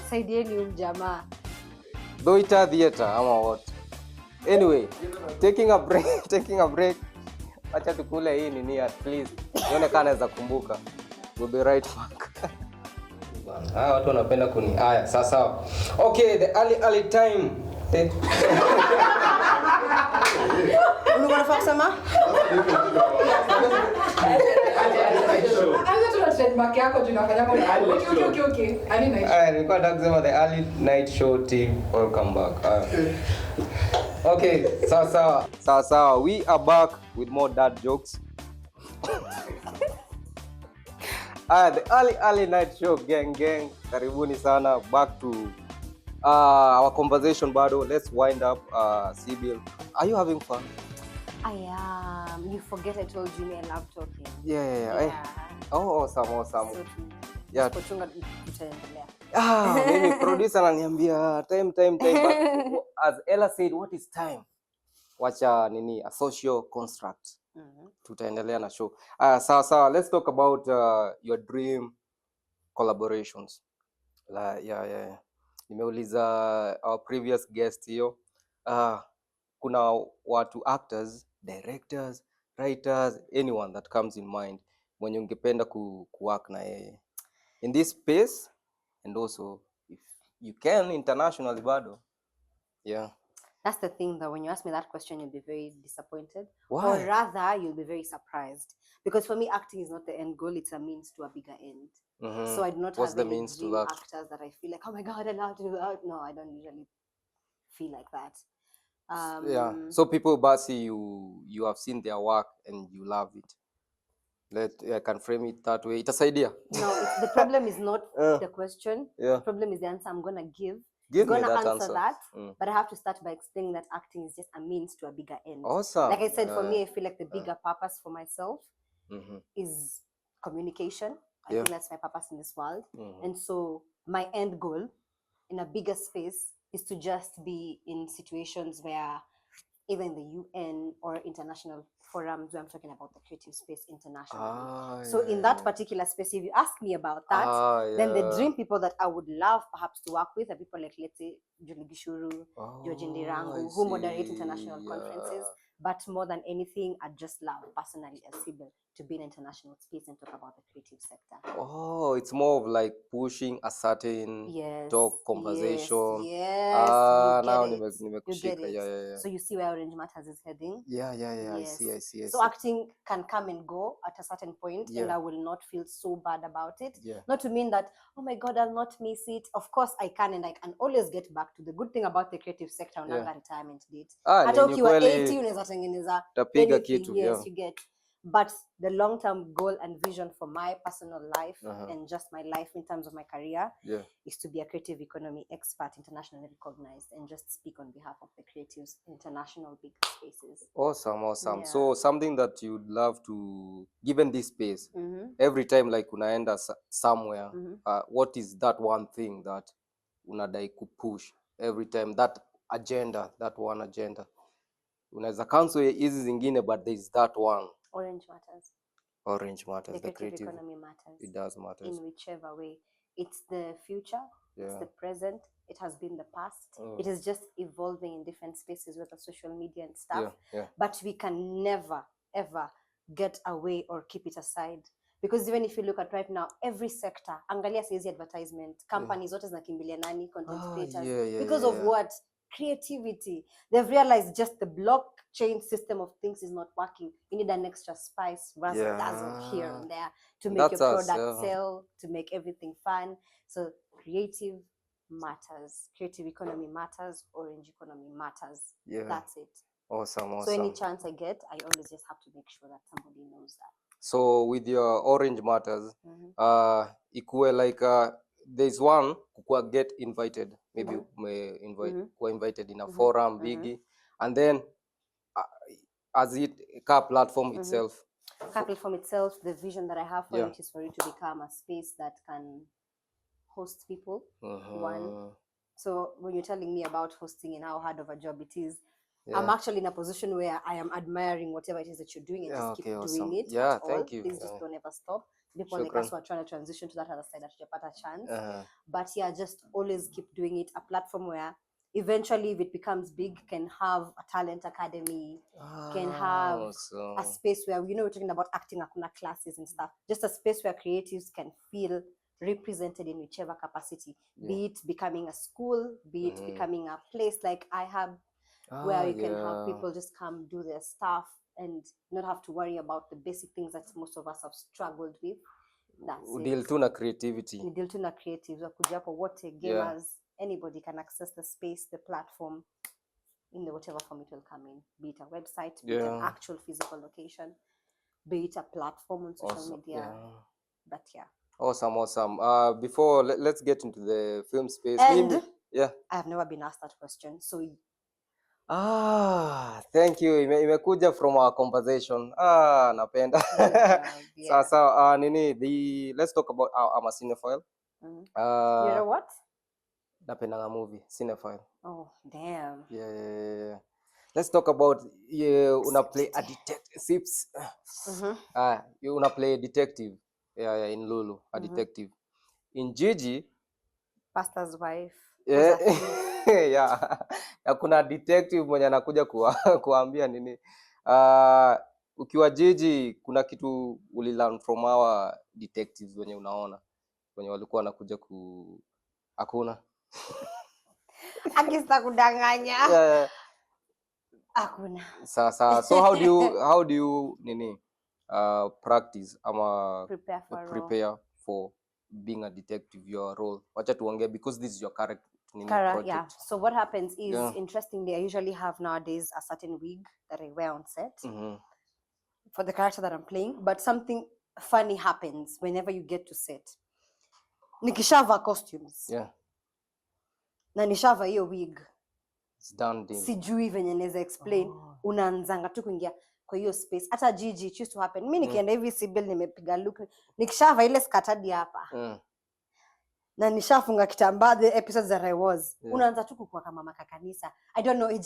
Saidieni umjamaa. Zoita theater ama what? Anyway, taking a break. Acha tukule hii nini at least. Nione kama naweza kumbuka. We'll be right back. Watu wanapenda kuni. Haya, sasa. Okay, the early time. Unataka kusema? Okay. Nilikuwa nataka kusema the early night show team. Welcome back. Okay, sawa. We are back with more dad jokes. The early night show gang. Karibuni sana. Back to our conversation bado. Let's wind up. Sybil, are you having fun? I am. You forget I told you I love talking. Yeah. Oh, awesome. So Yeah. Usipochunga tutaendelea. Mimi producer ananiambia time but as Ella said, what is time? Wacha nini, a social construct. Tutaendelea na show. Sawa, let's talk about your dream collaborations. Yeah. Nimeuliza our previous guest hiyo. Kuna watu, actors, directors, writers, anyone that comes in mind mwenye ungependa kuwork na yeye in this space, and also if you can internationally bado. Yeah. That's the thing, though. When you ask me that question, you'll be very disappointed. Why? Or rather, you'll be very surprised. Because for me, acting is not the end goal. It's a means to a bigger end. So I do not have any dream actors that I feel like, oh my God, I love to do that. No, I don't usually feel like that. Yeah. So people, Basi, you have seen their work and you love it. I can frame it that way. Itasaidia. No, the problem is not the question. Yeah. The problem is the answer I'm gonna give. Give me gonna that answer that, but I have to start by explaining that acting is just a means to a bigger end. Awesome. Like I said, for me, I feel like the bigger purpose for myself is communication. I think that's my purpose in this world. And so my end goal in a bigger space is to just be in situations where either in the UN or international forums where I'm talking about the creative space internationally. So in that particular space, if you ask me about that, then the dream people that I would love perhaps to work with are people like, let's say, Julie Gishuru, George Ndirangu, who moderate international conferences. But more than anything, I just love personally as Sybil to be in international space and talk about the creative sector. Oh, it's more of like pushing a certain talk conversation. Yes, you get it. Yeah. So you see where Orange Matters is heading? Yeah. Yes. I see. So acting can come and go at a certain point, and I will not feel so bad about it. Not to mean that, oh my God, I'll not miss it. Of course I can, and I can always get back to the good thing about the creative sector on retirement date. Hata ukiwa 80 unaweza tengeneza anything. Yes, you get. But the long-term goal and vision for my personal life and just my life in terms of my career is to be a creative economy expert, internationally recognized, and just speak on behalf of the creatives international big spaces. Awesome. Yeah. So something that you'd love to, given this space, every time like unaenda somewhere, what is that one thing that unadai kupush every time, that agenda, that one agenda? Unaweza cancel hizi zingine, but there is that one. Orange Matters. Orange Matters. The creative economy matters. It does matter. In whichever way. It's the future. It's the present. It has been the past. It is just evolving in different spaces with the social media and stuff. But we can never, ever get away or keep it aside. Because even if you look at right now, every sector, angalia saizi advertisement, companies, zote zinakimbilia nani, content creators. Because of what? Creativity. They've realized just the blockchain system of things is not working. You need an extra spice, razzle dazzle here and there to make your product sell, to make everything fun. So creative matters. Creative economy matters. Orange economy matters. That's it. Awesome. So any chance I get, I always just have to make sure that somebody knows that. So with your Orange Matters, ikuwe like there's one kukua get invited, maybe kuwa invited in a forum biggie, and then as it car platform itself. Car platform itself, the vision that I have for it is for it to become a space that can host people. One. So when you're telling me about hosting and how hard of a job it is, I'm actually in a position where I am admiring whatever it is that you're doing and just keep doing it. Thank you. Please just don't ever stop. People like us who are trying to transition to that other side that you have a chance. But just always keep doing it. A platform where eventually, if it becomes big, can have a talent academy, can have a space where, we're talking about acting, akuna classes and stuff. Just a space where creatives can feel represented in whichever capacity. Be it becoming a school, be it becoming a place like I have, where you can have people just come do their stuff and not have to worry about the basic things that most of us have struggled with. That's it. Deal to na creativity. Deal to na creatives. Wakuja hapo wote gamers. Anybody can access the space, the platform, in the whatever form it will come in. Be it a website, be it an actual physical location, be it a platform on social media. But Awesome. Before let's get into the film space. And I have never been asked that question. So Thank you. Imekuja from our conversation. Napenda. Yeah. Sasa let's talk about I'm a cinephile. You're a what? Napenda movie, cinephile. Oh, damn. Yeah. Let's talk about una play a detective. You una play a detective. Yeah, in Lulu, a detective. In Gigi, pastor's wife. Yeah. Kuna detective mwenye anakuja kuambia nini. Ukiwa Gigi kuna kitu uli learn from our detectives wenye unaona wenye walikuwa wanakuja hakuna akista kudanganya. Yeah. Hakuna. Sasa so how do you nini practice ama prepare for being a detective, your role? Wacha tuongee because this is your character project. Yeah. So what happens is, interestingly, I usually have nowadays a certain wig that I wear on set for the character that I'm playing, but something funny happens whenever you get to set. Nikishava costumes. Yeah. Na nishava hiyo wig. It's done deal. Sijui venye neza explain. Unaanzanga tu kuingia kwa hiyo space. Hata Gigi, it used to happen. Mimi nikienda hivi Sybil nimepiga look. Nikishava ile skatadi hapa. Na nishafunga kitambaa the episodes that I was. Unaanza tu kukua kama mama kanisa. I don't know, it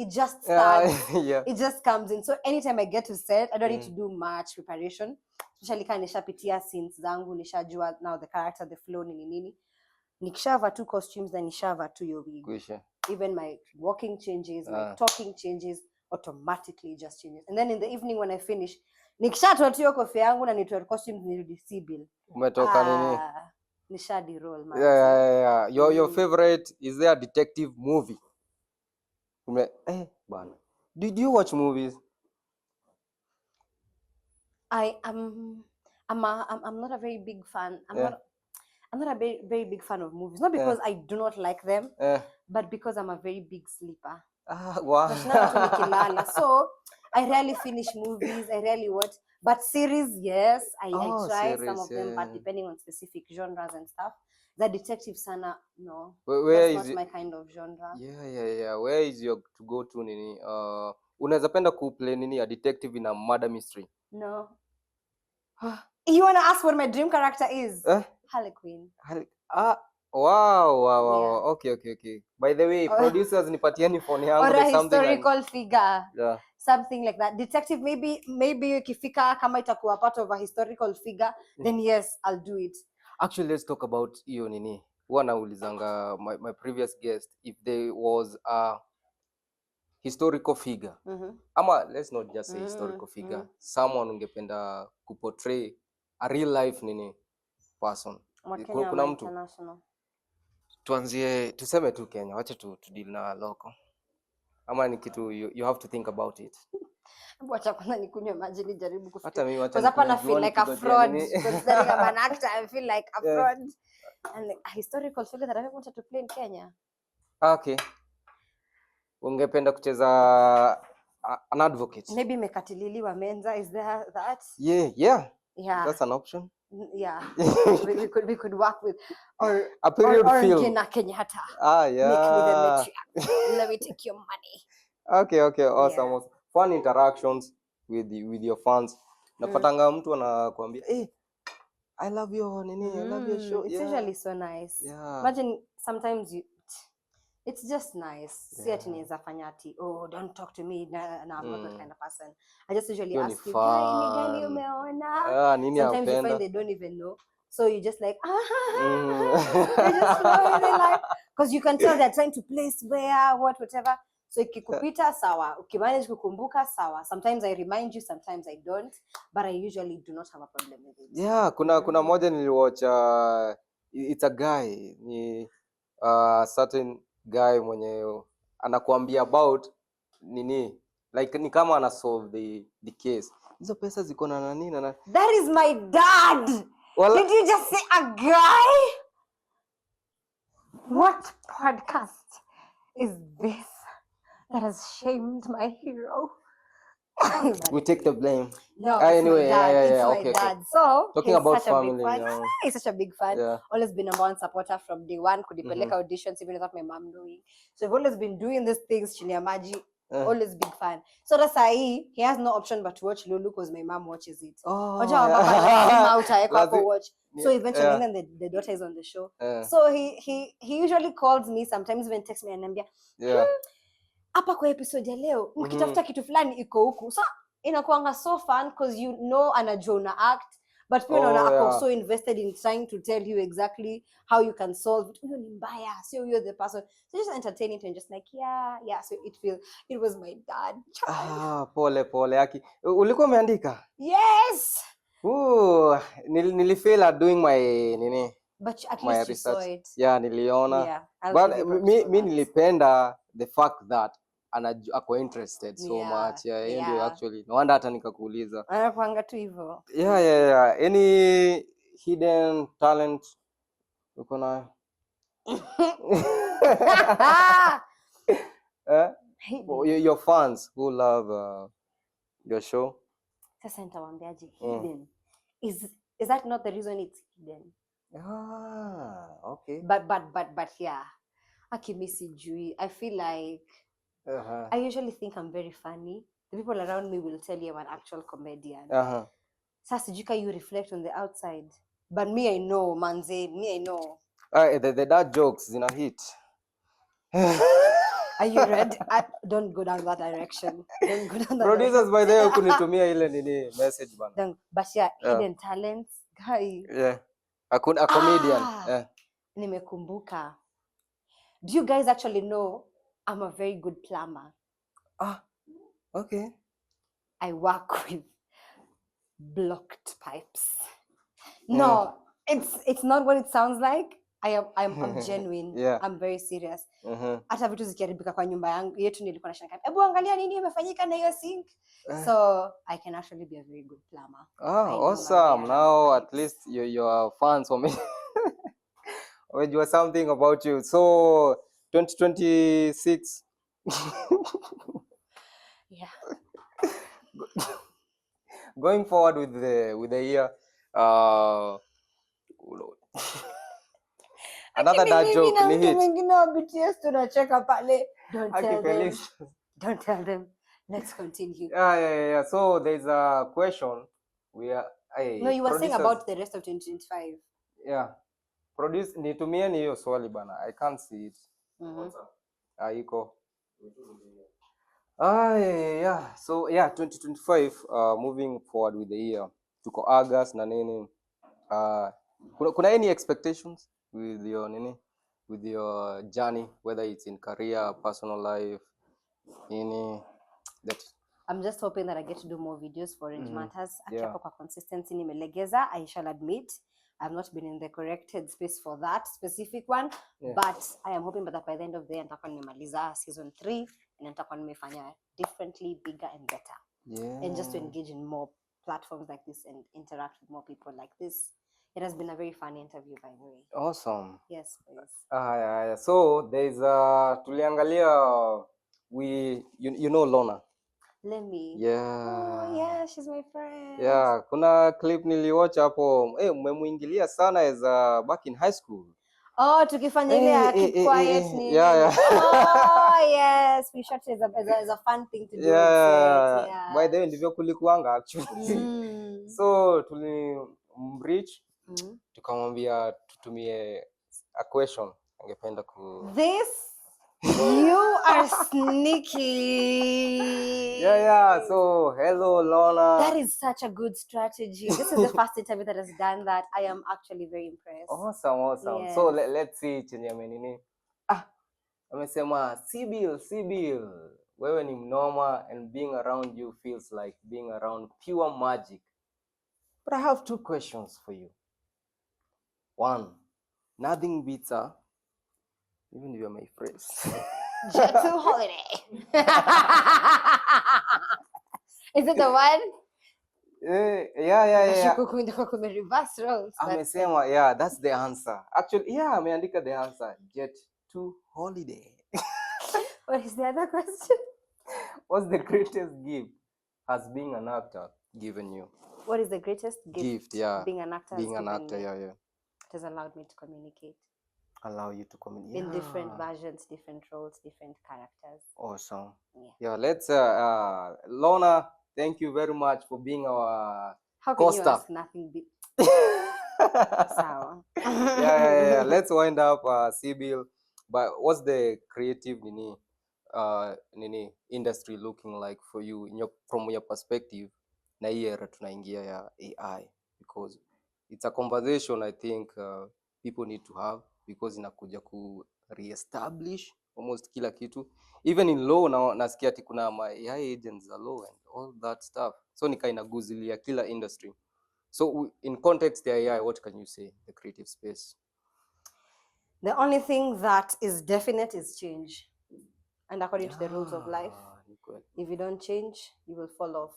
just starts. It just comes in. So anytime I get to set, I don't need to do much preparation. Especially kama nishapitia scenes zangu, nishajua now the character, the flow nini. Nikishava two costumes na nishava tu hiyo wig. Even my walking changes, my talking changes, automatically just changes. And then in the evening when I finish, nikishatoa tu hiyo kofia yangu na nitoa costumes nirudi Sybil. Umetoka nini? Nishadi roll, man. Yeah. Your favorite, is there a detective movie? Bana. Did you watch movies? I'm not a very big fan. I'm not a very big fan of movies. Not because I do not like them, but because I'm a very big sleeper. Wow. So I rarely finish movies. I rarely watch. But series, yes, I try series, some of them, but depending on specific genres and stuff. The detective sana, no. That's not my kind of genre. Yeah. Where is your to go to nini? Unaweza penda kuplay nini a detective in a murder mystery? No. You want to ask what my dream character is? Harley Quinn. Wow. Okay. By the way, producers nipatieni phone yangu, or a historical figure. Yeah. Something like that. Detective, maybe ukifika kama itakuwa part of a historical figure, then yes, I'll do it. Actually, let's talk about hiyo nini. Huwa naulizanga my previous guest if there was a historical figure. Ama let's not just say historical figure. Someone ungependa kuportray a real life nini person. Kuna mtu international. Tuanzie tuseme tu Kenya, wacha tu deal na local. Ama ni kitu you have to think about it. Wacha kwanza nikunywe maji nijaribu kufikiria. Hata mimi wacha. Because hapa na feel like a fraud. Considering I'm an actor, I feel like a fraud. And a historical figure that I wanted to play in Kenya. Okay. Ungependa kucheza an advocate? Maybe Mekatilili Menza, is there that? Yeah. That's an option. Yeah. we could work with or a period film. Kena Kenyatta. Yeah. Make me the matriarch. Let me take your money. Okay. Awesome. Yeah. Fun interactions with your fans. Napatanga mtu anakuambia, I love your nini, I love your show. It's usually so nice. Yeah. Imagine sometimes it's just nice. See ati niweza fanya ati, don't talk to me. No, I'm not that kind of person. I just usually ask you, ni gani umeona? Sometimes you find they don't even know. So you just like, they just know, they like, because you can tell they're trying to place where, whatever. So ikikupita sawa, ukimanage kukumbuka sawa. Sometimes I remind you, sometimes I don't, but I usually do not have a problem with it. Yeah, kuna moja niliwatch, it's a guy, ni certain guy mwenye anakuambia about nini, like ni kama ana solve the case. Hizo pesa ziko na nani na That is my dad. Well, did you just say a guy? What podcast is this that has shamed my hero? We take the blame. No, anyway, it's my dad. It's my okay. dad. So Talking he's about such a big family, fan. you know. He's such a big fan. Yeah. Always been a one supporter from day one. Kudipeleka auditions even without my mom knowing. So I've always been doing these things. Chini ya maji. Always big fan. So that's why he has no option but to watch Lulu because my mom watches it. Oh, Watch. So eventually, then the daughter is on the show. So he usually calls me, sometimes even texts me and anambia, hapa kwa episode ya leo mkitafuta kitu fulani iko huku. So inakuanga so fun because you know anajua una act, but pia unaona ako so invested in trying to tell you exactly how you can solve it. Huyo ni mbaya, so you're the person. So just entertain it and just like yeah. So it was my dad. Pole yaki. Ulikuwa umeandika? Yes. Nilifail at doing my nini? But at my least research. You saw it. Yeah, niliona. Yeah, but mi nilipenda the fact that ako interested so much. Yeah, ndio actually. No wonder hata nikakuuliza. Anakuanga tu hivyo. Yeah. Any hidden talent uko nayo? Your fans who love your show. Sasa nitawaambiaje hidden? Is that not the reason it's hidden? Okay. But yeah. Akimisi Jui. I feel like I usually think I'm very funny. The people around me will tell you I'm an actual comedian. Sasa Juka, you reflect on the outside. But me, I know, manze. Me, I know. The dad jokes in a hit. Are you ready? Don't go down that direction. Don't go down that Producers by the way kunitumia ile nini message bana. But yeah, hidden talents. Guy. Yeah. A comedian. Nimekumbuka. Do you guys actually know I'm a very good plumber? Okay. I work with blocked pipes. No, it's not what it sounds like. I'm genuine. Yeah. I'm very serious. Hata vitu zikiharibika kwa nyumba yangu yetu nilikuwa nashangaa. Hebu angalia nini imefanyika na hiyo sink. So I can actually be a very good plumber. Awesome. Now at least your fans for me. Wajua something about you. So 2026. Yeah. Going forward with the year, another dad joke ni hit. Don't tell them. Let's continue. Yeah. So there's a question no, you were saying about the rest of 2025. Yeah. Nitumie ni hiyo swali bana. I can't see it. Iko. Yeah. So 2025 moving forward with the year. Tuko August na nini. Kuna any expectations with your nini? With your journey, whether it's in career, personal life, nini that I'm just hoping that I get to do more videos for Orange Matters. Akiapo kwa consistency nimelegeza, I shall admit. I've not been in the correct headspace for that specific one, but I am hoping that by the end of the year nitakuwa nimemaliza season 3 and nitakuwa nimefanya differently, bigger and better. And just to engage in more platforms like this and interact with more people like this. It has been a very fun interview, by the way. Awesome. Yes, please. Yeah. So there's tuliangalia you know Lona. Lemmy. Yeah. Oh yeah, she's my friend. Yeah, kuna clip niliwatch hapo. Umemuingilia sana as back in high school. Oh, tukifanya ile keep quiet ni. Yeah. Oh yes, we shot it as a fun thing to do. Yeah. By the way ndivyo kulikuanga actually. So tulimreach tukamwambia tutumie a question angependa ku. This you are sneaky. Yeah. So hello Lona. That is such a good strategy. This is the first interview that has done that. I am actually very impressed. Awesome. Yes. So let's see chenye amenini. Amesema Sybil, wewe ni mnoma and being around you feels like being around pure magic. But I have 2 questions for you. 1, nothing beats even if you're my friends. Jet to holiday. Is it the one? Yeah. Reverse roles. Amesema, that's the answer. Actually, ameandika the answer. Jet to holiday. What is the other question? What's the greatest gift has being an actor given you? What is the greatest gift? Yeah. Being an actor. Being an actor, yeah. It has allowed me to communicate. Allow you to communicate. In different versions, different roles, different characters. Awesome. Yeah. Let's Lorna, thank you very much for being our How can you ask nothing Sour. yeah. Let's wind up Sybil. But what's the creative industry looking like for you from your perspective? Na hii era tunaingia ya AI, because it's a conversation I think people need to have, because inakuja ku reestablish almost kila kitu, even in law. Na nasikia ati kuna AI agents za law and all that stuff, so nikainaguzilia kila industry. So in context the AI, what can you say, the creative space? The only thing that is definite is change. And according to the rules of life, if you don't change, you will fall off.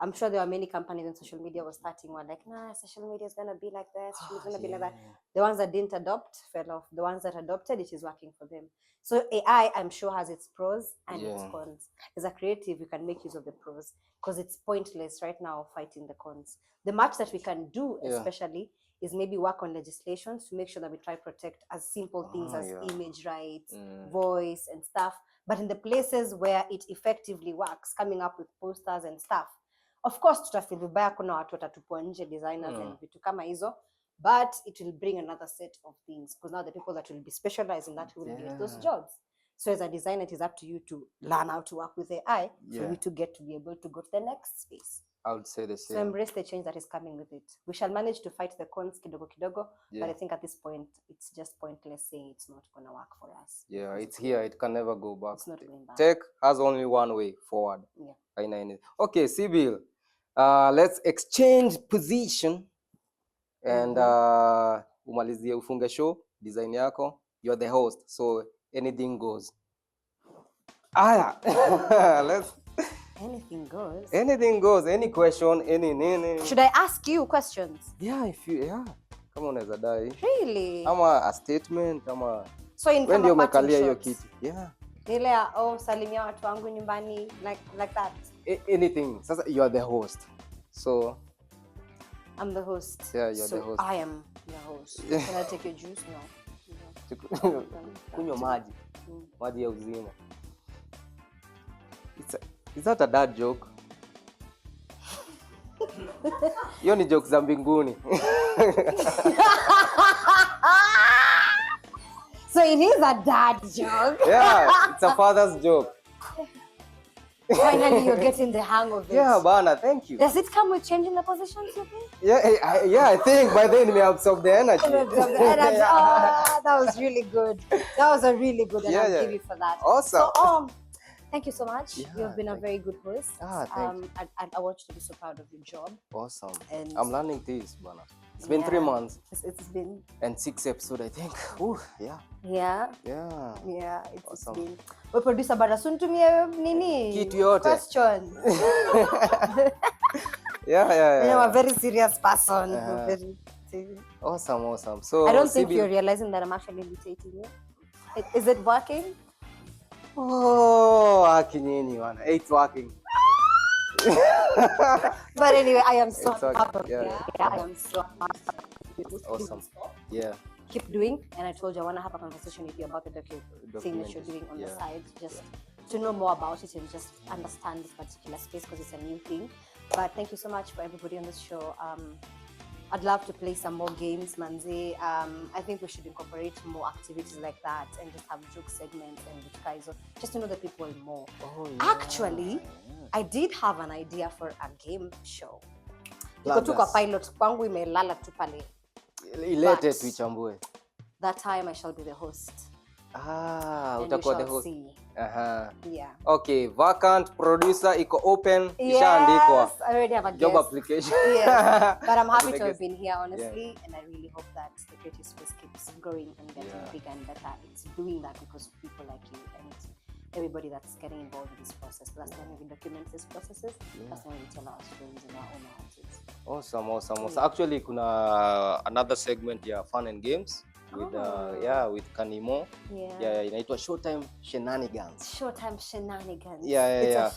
I'm sure there are many companies in social media were starting one like, nah, social media is going to be like this, it's going to be like that. The ones that didn't adopt fell off. The ones that adopted, it is working for them. So AI, I'm sure, has its pros and its cons. As a creative, you can make use of the pros, because it's pointless right now fighting the cons. The much that we can do, especially, is maybe work on legislations to make sure that we try to protect as simple things as image rights, voice and stuff. But in the places where it effectively works, coming up with posters and stuff, of course tutafeel vibaya, kuna watu watatupwa nje, designers and vitu kama hizo, but it will bring another set of things, because now the people that will be specialized in that will get those jobs. So as a designer, it is up to you to learn how to work with AI for you to get to be able to go to the next space. I would say the same. So embrace the change that is coming with it. We shall manage to fight the cons kidogo kidogo, but I think at this point it's just pointless saying it's not going to work for us. Yeah, it's here. It can never go back. It's not going back. Tech has only one way forward. Yeah. Okay, Sybil, let's exchange position and umalizie ufunge show, design yako. You're the host, so anything goes. Let's. Anything goes. Anything goes. Any question, any. Should I ask you questions? Yeah, if you Come on, unaweza dai. Really? Ama a statement, ama so in when you umekalia hiyo kiti. Yeah. Ile salimia watu wangu nyumbani, like that. Anything. Sasa you are the host. So I'm the host. Yeah, you're the host. I am the host. Can I take your juice? No. Kunywa maji. Maji ya uzima. Is that a dad joke? Hiyo ni joke za mbinguni. So it is a dad joke. Yeah, it's a father's joke. Finally, you're getting the hang of it. Yeah, Bana, thank you. Does it come with changing the positions, you think? Yeah, I think by then we absorb the energy. Oh, that was really good. That was a really good, and I'll give you for that. Awesome. So, thank you so much. You've been a very good host. Thank you. I want you to be so proud of your job. Awesome. And I'm learning this, Bana. It's been 3 months. It's been. And 6 episodes, I think. Ooh, yeah. Yeah. Yeah. Yeah. It's awesome. been. We producer bada suntumie nini? Kitu yote. Questions. Yeah. You know, a very serious person. Very serious. Awesome. So I don't think you're realizing that I'm actually imitating you. Is it working? Oh, it's working. But anyway, I am so happy. I am so happy. Awesome. Yeah. Keep doing, and I told you I want to have a conversation with you about the thing that you're doing on the side, just to know more about it and just understand this particular space, because it's a new thing. But thank you so much for everybody on this show. I'd love to play some more games, Manze. I think we should incorporate more activities like that and just have joke segments and vitaizo, just to know the people more. Actually, I did have an idea for a game show. Iko tu kwa pilot kwangu imelala tu pale. Ilete tuichambue. That time I shall be the host. Utakuwa the host. Yeah. Okay, vacant producer iko open. Yes, I already have a job guest. application. Yes, but I'm happy to have been here, honestly, and I really hope that the creative space keeps growing and getting bigger and better. It's doing that because of people like you and everybody that's getting involved in this process. Last time we document these processes, last time we tell our stories and our own narratives. Awesome. So actually, kuna another segment fun and games with with Kanimo. Yeah, inaitwa Showtime Shenanigans. Showtime Shenanigans. Yeah.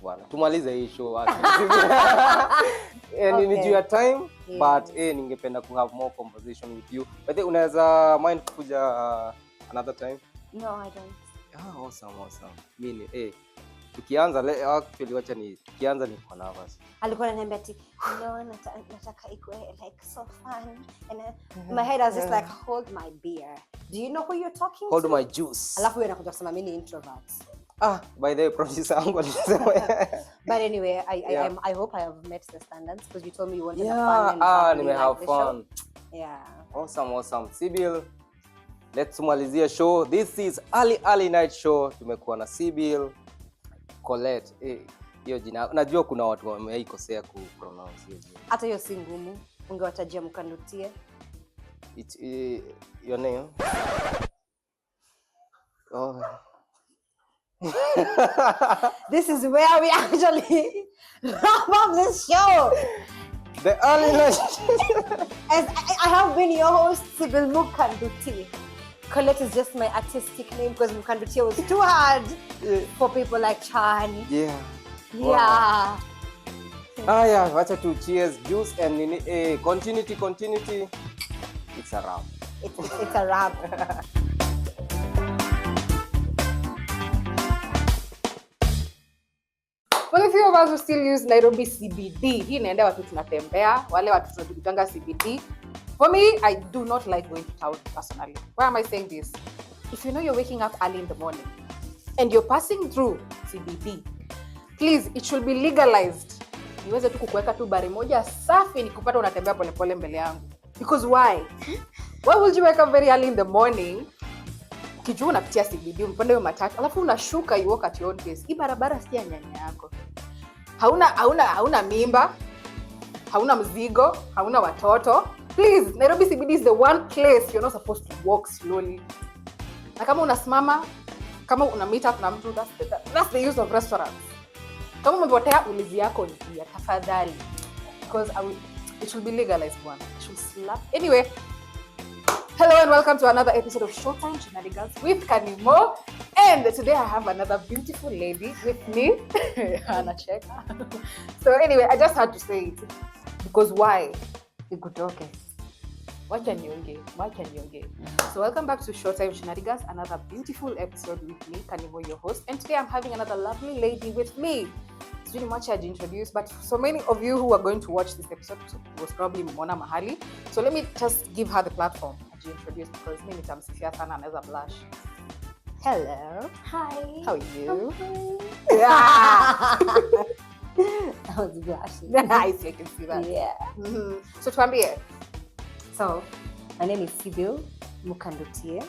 bwana tumalize hii show and ni your time, but ningependa ku have more conversation with you. But unaweza mind kuja another time? No, I don't. Awesome. Mimi tukianza actually wacha tukianza ni kwa nervous. Alikuwa ananiambia ati no, nataka ikuwe like so fun, and my head was just like hold my beer. Do you know who you're talking to? Hold my juice. Alafu wewe unakuja kusema mimi ni introvert. By the way, producer wangu alisema. But anyway, I hope I have met the standards, because you told me you wanted fun and nime have fun. Yeah. Awesome. Sybil, let's malizia show. This is early night show. Tumekuwa na Sybil Colette. Hiyo jina najua kuna watu wameikosea ku pronounce hiyo jina. Hata hiyo si ngumu. Ungewatajia Mkandutie. Your name? This is where we actually wrap up this show. The early night. As I have been your host, Sybil Mukanduti. Colette is just my artistic name because Mukanduti was too hard for people like Chan. Yeah. Wacha tu cheers, juice and continuity. It's a wrap. It's a wrap. Well, a few of us will still use Nairobi CBD. Hii inaenda watu tunatembea, wale watu tunataka CBD. For me, I do not like going to town personally. Why am I saying this? If you know you're waking up early in the morning and you're passing through CBD, please, it should be legalized. Niweze tu kukuweka tu bari moja safi nikupata unatembea polepole mbele yangu. Because why? Why would you wake up very early in the morning? Kijua unapitia CBD, mpande hiyo matatu, alafu unashuka, you walk at your own pace. Hii barabara si ya nyanya yako. Hauna mimba, hauna mzigo, hauna watoto. Please, Nairobi CBD is the one place you're not supposed to walk slowly. Na kama unasimama, kama una meet up na mtu, that's the use of restaurants. Kama umepotea ulizi yako ni ya tafadhali. Because it should be legalized one. It should slap. Anyway, hello and welcome to another episode of Showtime Shenanigans with Kanimo. And today I have another beautiful lady with me. Anacheka. So anyway, I just had to say it. Because why? Ikutoke. Wacha niongee. So welcome back to Showtime Shenanigans, another beautiful episode with me, Kanimo, your host. And today I'm having another lovely lady with me. It's really much hard to introduce, but so many of you who are going to watch this episode was probably Mona Mahali. So let me just give her the platform to introduce, because mimi nitamsifia sana anaweza blush. Hello. Hi. How are you? Yeah. I was blushing. I can see that. Yeah. Mm-hmm. So tuambie. So, my name is Sybil Mukandutie,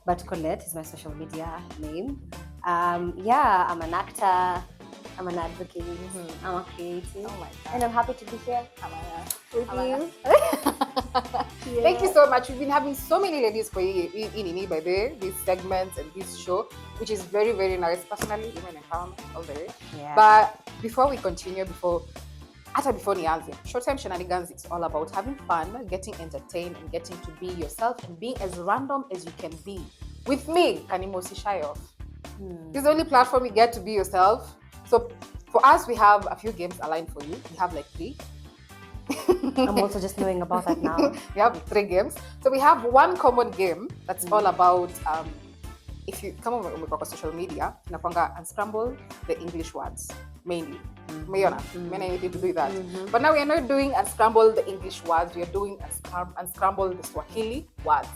but Colette is my social media name. I'm an actor, I'm an advocate, I'm a creative, and I'm happy to be here with you. Yeah. Thank you so much. We've been having so many ladies for in by the way, these segments and this show, which is very, very nice. Personally, women empowerment all the way. Yeah. But before we continue, before Nianze, Showtime Shenanigans is all about having fun, getting entertained, and getting to be yourself and being as random as you can be. With me, Kanimo, si shy off. This is the only platform you get to be yourself. So for us, we have a few games aligned for you. We have like 3. I'm also just knowing about that now. We have 3 games. So we have one common game that's all about if you come on social media, tunapanga unscramble the English words mainly. Many need to do that. But now we are not doing unscramble the English words. We are doing unscramble the Swahili words.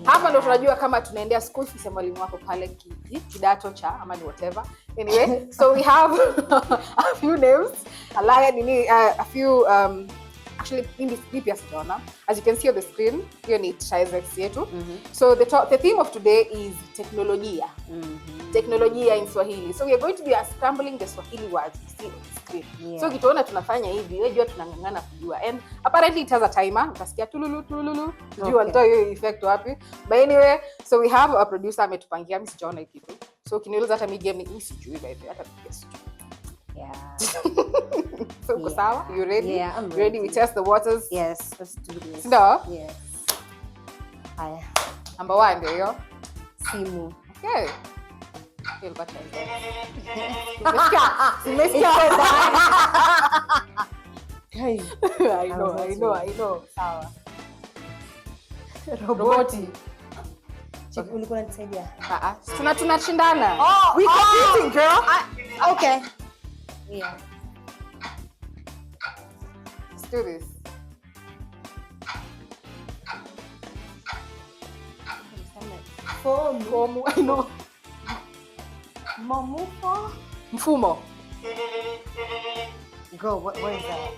Hapa ndo tunajua kama tunaendea school fees ya mwalimu wako pale kidato cha ama ni whatever. Anyway, so we have a few names. A few actually in this pia sijaona. As you can see on the screen, hiyo ni Trizex yetu. So the theme of today is teknolojia. Teknolojia in Swahili. So we are going to be unscrambling the Swahili words you see on the screen. Yeah. So kituona tunafanya hivi, wewe jua tunangangana kujua. And apparently it has a timer. Utasikia tululu. Sijui wanatoa hiyo effect wapi. But anyway, so we have a producer ametupangia, mimi sijaona hii kitu. So ukiniuliza hata mimi game ni sijui by the way, hata guess. Yeah. So Kusawa, you ready? Yeah, I'm ready. We test the waters. Yes, let's do this. No? Yes. Haya. Number 1 ndio hiyo. Simu. Okay. Feel better. I know. Sawa. Roboti. Chief, ulikuwa unanisaidia? Tunashindana. We competing, girl. Okay. Yeah. Let's do this. Fomu. I know. Mfumo. Go, what is that?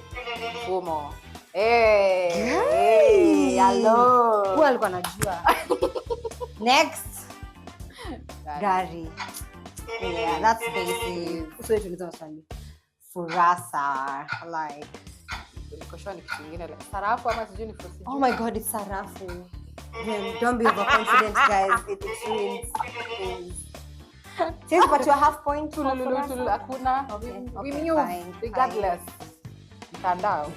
Mfumo. Hey, hello. Who alikuwa anajua? Next. Gari. Yeah, that's basic. So tuliza maswali. Furasa, like. Nikoshwa ni kitu kingine like sarafu ama sijui ni fusi. Oh my god, it's sarafu. Don't be overconfident, guys. It ruins things. Since but you're half point. Tululu hakuna. We knew regardless. Mtandao.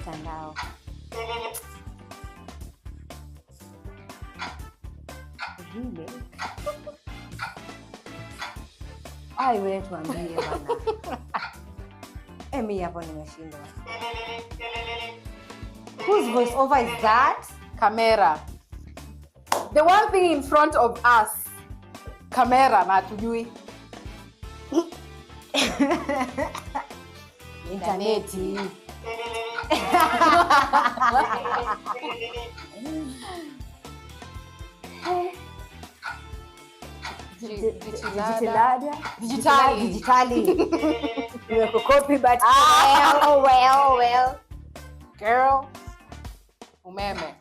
Really? Ai wewe tuambie bana. Mimi hapo nimeshindwa. Whose voice over is that? Camera. The one thing in front of us. Camera na tujui. Interneti. Digitali. Nimekukopi but well. Girl. Umeme.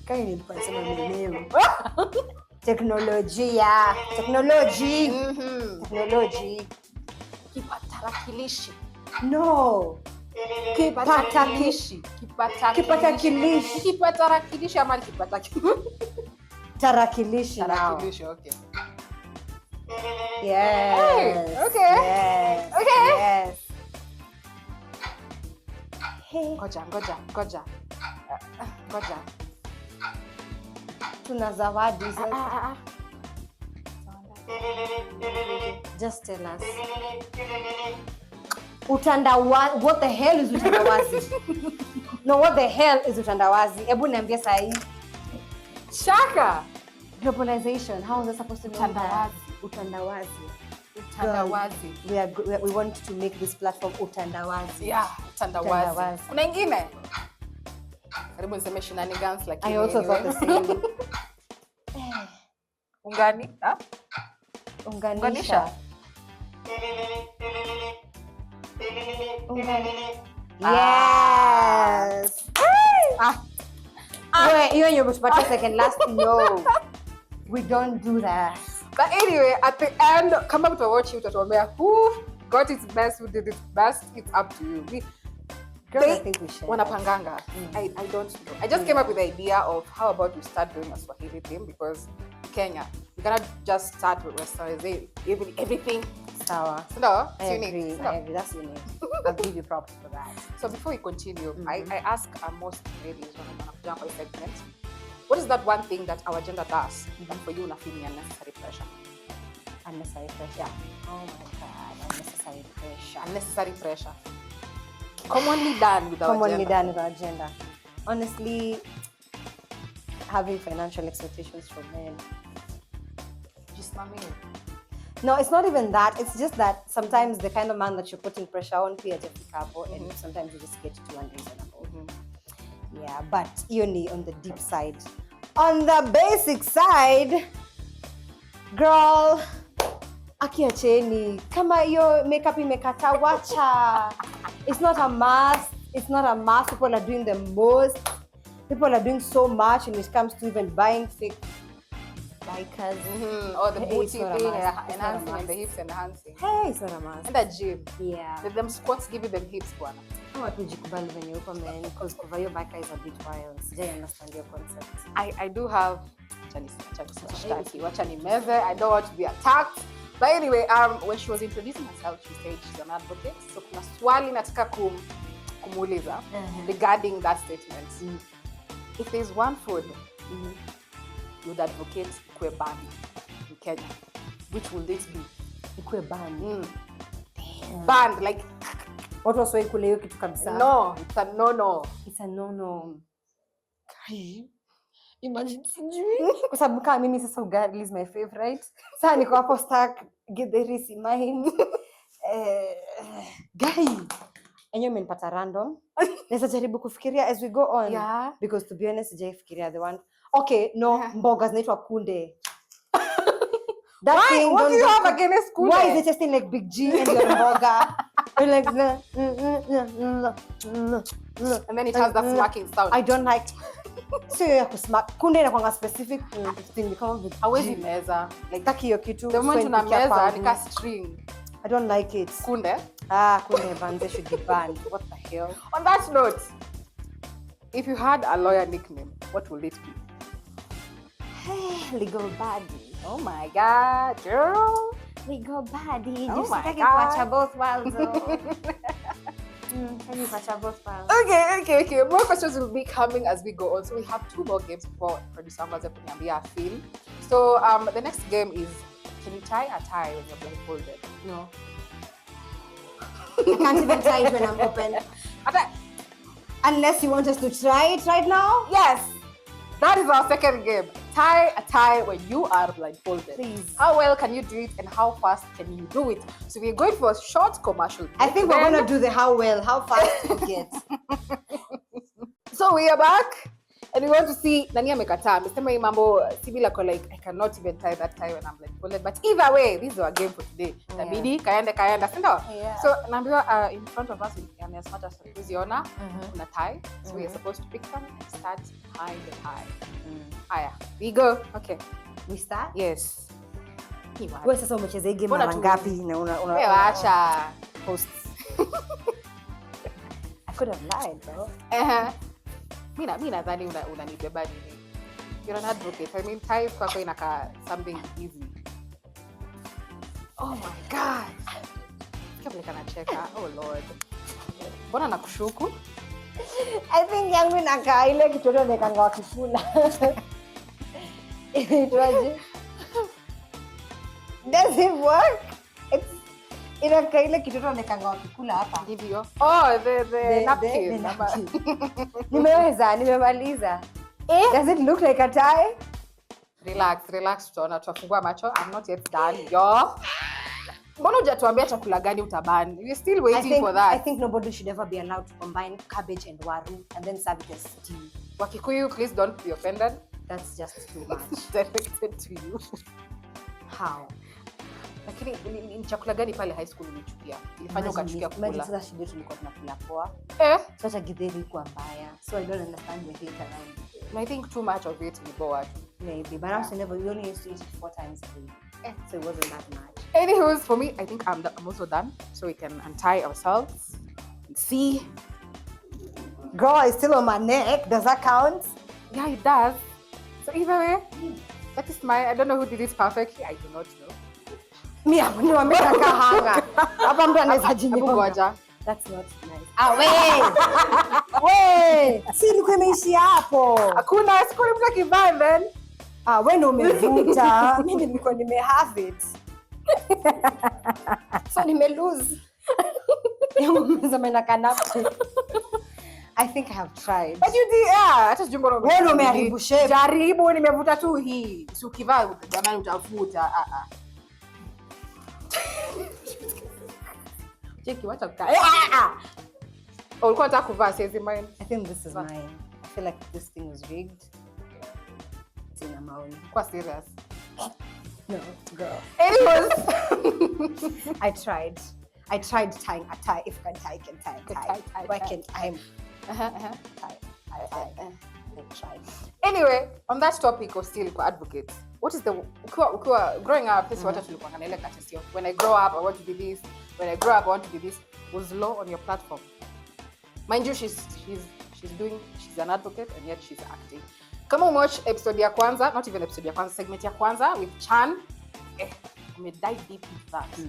Kani nilikuwa nasema umeme. Teknolojia. Technology. Kipatarakilishi. No. Kipatakilishi. Kipatarakilishi ama kipatakilishi. Tarakilishi. Tarakilishi, okay. Yes. Hey, okay. Yes. Okay. Yes. Hey. Ngoja. Tuna zawadi. Just tell us. Utandawazi. What the hell is utandawazi? No, what the hell is utandawazi? Hebu niambie saa hii. Shaka. Globalization. How is that supposed to be? Utandawazi. We want to make this platform utandawazi. Yeah, utandawazi. Kuna ingine? Karibu niseme shenanigans lakini. I also thought the same. Unganisha. Yes. Wait, you and your response second last. No, we don't do that. But anyway, at the end, come up to watch you to who got it best, who did it best. It's up to you. I think we should. Wanapanganga. I don't know. I just came up with the idea of how about we start doing a Swahili thing because Kenya, we cannot just start with Westernization. Everything. Sawa. No, I agree. That's unique. I'll give you props for that. So before we continue, I ask most ladies when I'm on segment, what is that one thing that our gender does that for you feel unnecessary pressure? Unnecessary pressure. Oh my god, unnecessary pressure. Unnecessary pressure. Commonly done with our gender. Honestly, having financial expectations from men. Just my man. No, it's not even that. It's just that sometimes the kind of man that you're putting pressure on, and sometimes you just get too unreasonable. Yeah, but only on the deep side. On the basic side, girl, akiacheni. Kama yo makeup imekata wacha. It's not a must. People are doing the most. People are doing so much when it comes to even buying fake bikers. Or the booty thing, enhancing and the hips enhancing. Hey, it's not a must. And the gym. Yeah. Let them squats give you them hips, bwana. How to jikubali venye uko man, because cover your biker is a bit wild. I understand your concept. I do have wacha nimeze. I don't want to be attacked. But anyway, when she was introducing herself, she said she's an advocate. So kuna swali nataka kumuuliza regarding that statement. If there's one food you would advocate ikue banned in Kenya, which will it be? Ikue banned. Banned, like What was so kule hiyo kitu kabisa? no, it's a no. It's a no. Kai. Imagine sijui. Kwa sababu kama mimi sasa ugali is my favorite. Sasa niko hapo stuck, get the rice in mind. Guy. Enyewe umenipata random. Naweza jaribu kufikiria as we go on. Yeah. Because to be honest, sijaifikiria the one. Okay, no, mboga zinaitwa kunde. That Why? thing, What do you have against kunde? Why is it tasting like Big G and your mboga? You're like, And then it has that smacking sound. I don't like. So ya kusmack. Kunde inakuanga specific thing kama Big G. Hawezi meza. Like taki hiyo kitu. The moment so una meza pangu. ni ka string. I don't like it. Kunde. Kunde banze should be banned. What the hell? On that note, if you had a lawyer nickname, what would it be? Legal baddie. Oh my God, girl. Legal baddie. Oh my Sitaki God. kuacha both worlds. Sitaki kuacha both worlds. Okay. More questions will be coming as we go on. So we have 2 more games before producer Mwaze kuniambia film. So the next game is, can you tie a tie when you're blindfolded? No. I can't even tie it when I'm open. Unless you want us to try it right now. Yes. That is our second game. Tie a tie when you are blindfolded. Please. How well can you do it and how fast can you do it? So we're going for a short commercial break. I think we're going to do the how fast you get. So we are back and we want to see nani amekataa. Amesema hii mambo Sybil like I cannot even tie that tie when I'm blindfolded. But either way, this is our game for today. Tabidi kaenda sindo? Yeah. So naambiwa in front of us in as much as tuziona kuna tie. So we are supposed to pick one and start tying the tie. Aya, we go. Okay. We start? Yes. Wewe sasa umecheza hii game Mbona mara tu- ngapi na Wewe acha hosts. I could have lied though. Mimi nadhani unanibeba nini? You're an advocate. I mean, tie kwako inaka something easy. Oh my God. Kama kanacheka. Oh Lord. Mbona nakushuku? I think yangu inakaa ile kitoto nekanga wakifuna. Itwaje? Does it work? Inakaa ile kitoto nekanga wakikula hapa. Ndivyo. Oh, the napkin. Nimemaliza. Does it look like a tie? Relax, tutaona, tutafungua macho. I'm not yet done. Yo. Mbona hujatuambia chakula gani utabani? We're still waiting for that. I think nobody should ever be allowed to combine cabbage and waru and then serve it as stew. Wakikuyu, please don't be offended. That's just too much. Directed to you. How? Lakini ni chakula gani pale high school ulichukia? Ilifanya ukachukia kukula. Sasa shida tulikuwa tunakula poa. Sasa githeri ilikuwa mbaya. So I don't understand the hate around it. I think too much of it we bored. Maybe, but also never. We only used to eat it 4 times a week, so it wasn't that much. Anywho, for me, I think I'm also done, so we can untie ourselves and see. Girl, it's still on my neck. Does that count? Yeah, it does. So either way, that is my. I don't know who did this perfectly. I do not know. Me, I'm going to hanga. Hapa mtu anaweza jinyonga. That's not nice. Wait. Si nilikuwa imeishia hapo. Hakuna siku mtu akivaa then. Wewe ndio umevuta. Mimi nilikuwa have it. So nime lose. I think I have tried. But you did, hata sijui mbona wewe ndio umeharibu shape. Jaribu, nimevuta tu hii. Si ukivaa jamani utavuta. Jeki, wacha kukaa. Ulikuwa unataka kuvaa siwezi mind. I think this is mine. I feel like this thing was rigged. Sina maoni. Kwa serious. No, girl. Anyways, I tried tying a tie. If I can tie, I can tie a tie. Why can't I? Tie. I tried. Anyway, on that topic of still advocates, what is the growing up? This is what tulikuwa na ile katesio. When I grow up, I want to be this. When I grow up, I want to be this. Was law on your platform? Mind you, she's an advocate and yet she's acting. Kama umewatch episode ya kwanza, not even episode ya kwanza, segment ya kwanza with Chan, we dive deep into that.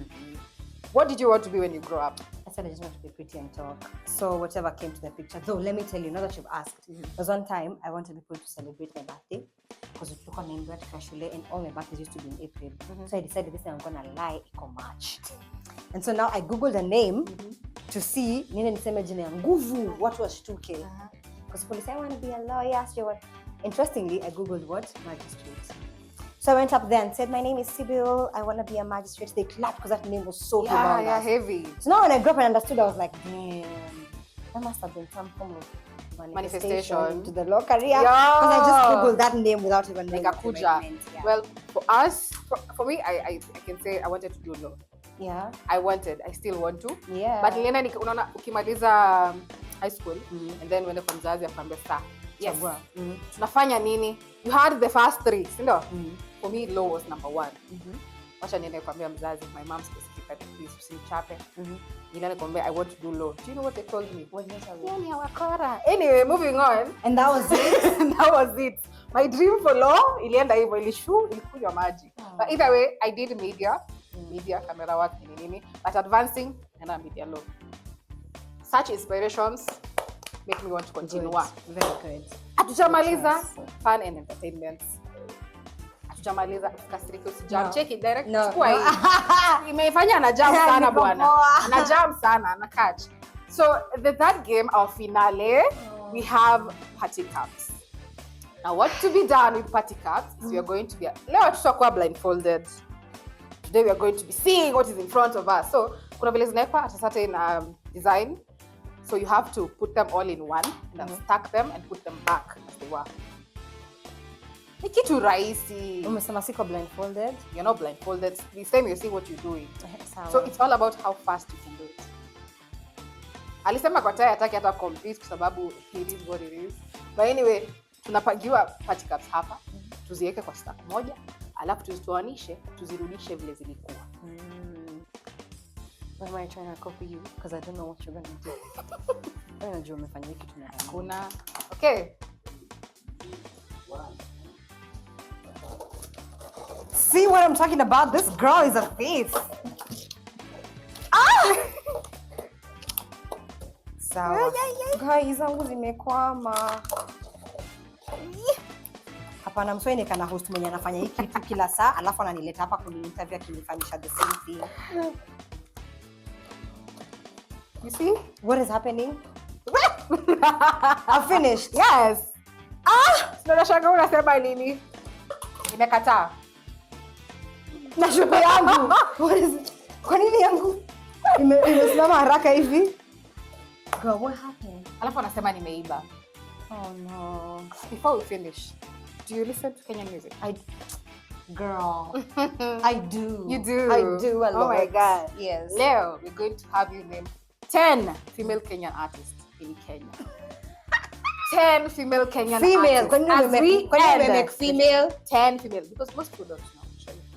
What did you want to be when you grow up? I said I just want to be pretty and talk. So whatever came to the picture. Though let me tell you, now that you've asked, there was one time I wanted people to celebrate my birthday, because tulikuwa naimbiwa katika shule and all my birthdays used to be in April. So I decided this time I'm gonna lie iko March. And so now I googled a name to see nini niseme jina ya nguvu watu washtuke. Because people say I want to be a lawyer. So what? Interestingly, I googled what? Magistrate. So I went up there and said, my name is Sybil, I want to be a magistrate. They clapped because that name was so humongous. Yeah, heavy. So now when I grew up and understood, I was like, damn, that must have been some form of manifestation to the law career. Because I just googled that name without even knowing what it meant. Yeah. Well, for us, for me, I can say I wanted to do law. Yeah. I still want to. Yeah. But nilienda unaona ukimaliza high school and then when kwa mzazi akwambia sasa. Yes. Tunafanya nini? You had the first three, you For me, law was number one. Wacha niende kwambia mzazi, my mom specifically, please usimchape. Nilienda kwambia I want to do law. Do you know what they told me? What did they tell me? Yani hawakora. Anyway, moving on. And that was it. And that was it. My dream for law ilienda hivyo, ilikunywa maji. But either way, I did media, camera work, nini. But advancing and media law. Such inspirations make me want to continue. Very good. Hatujamaliza fun and entertainment. Hatujamaliza kasirika usijam. Check it direct. Chukua hii. Imeifanya na jam sana bwana. Na jam sana na catch. So the third game, our finale, we have party cups. Now what to be done with party cups is we are going to be leo tutakuwa blindfolded. Today we are going to be seeing what is in front of us. So kuna vile zinawekwa at a certain design. So you have to put them all in one and then stack them and put them back as they were. Ni kitu rahisi. Umesema siko blindfolded. You're not blindfolded. This time you see what you're doing. So it's all about how fast you can do it. Alisema kwa tayari hataki hata complete kwa sababu it is what it is. But anyway, tunapagiwa party cups hapa. Tuziweke kwa stack moja, alafu tuzitoanishe, tuzirudishe vile zilikuwa. Why am I trying to copy you? Because I don't know what you're going to do. I don't know umefanya hiki tunataka. Kuna. Okay. See what I'm talking about? This girl is a thief. Sawa. Guys, zangu zimekwama. Hapana, msweni kana host mwenye anafanya hiki kitu kila saa, alafu ananileta hapa kuni-interview akinifanyisha the same thing. You see what is happening? I've finished. Yes. Tunashanga unasema nini? Imekataa. Na shughuli yangu. What is it? Kwa nini yangu? Imesimama haraka hivi. Girl, what happened? Alafu anasema nimeiba. Oh no. Before we finish, do you listen to Kenyan music? Girl, I do. You do? I do a lot. Oh my God. Yes. Leo, we're going to have you name 10 female Kenyan artists in Kenya. 10 female Kenyan artists. As we make female. 10 female. Because most people don't know.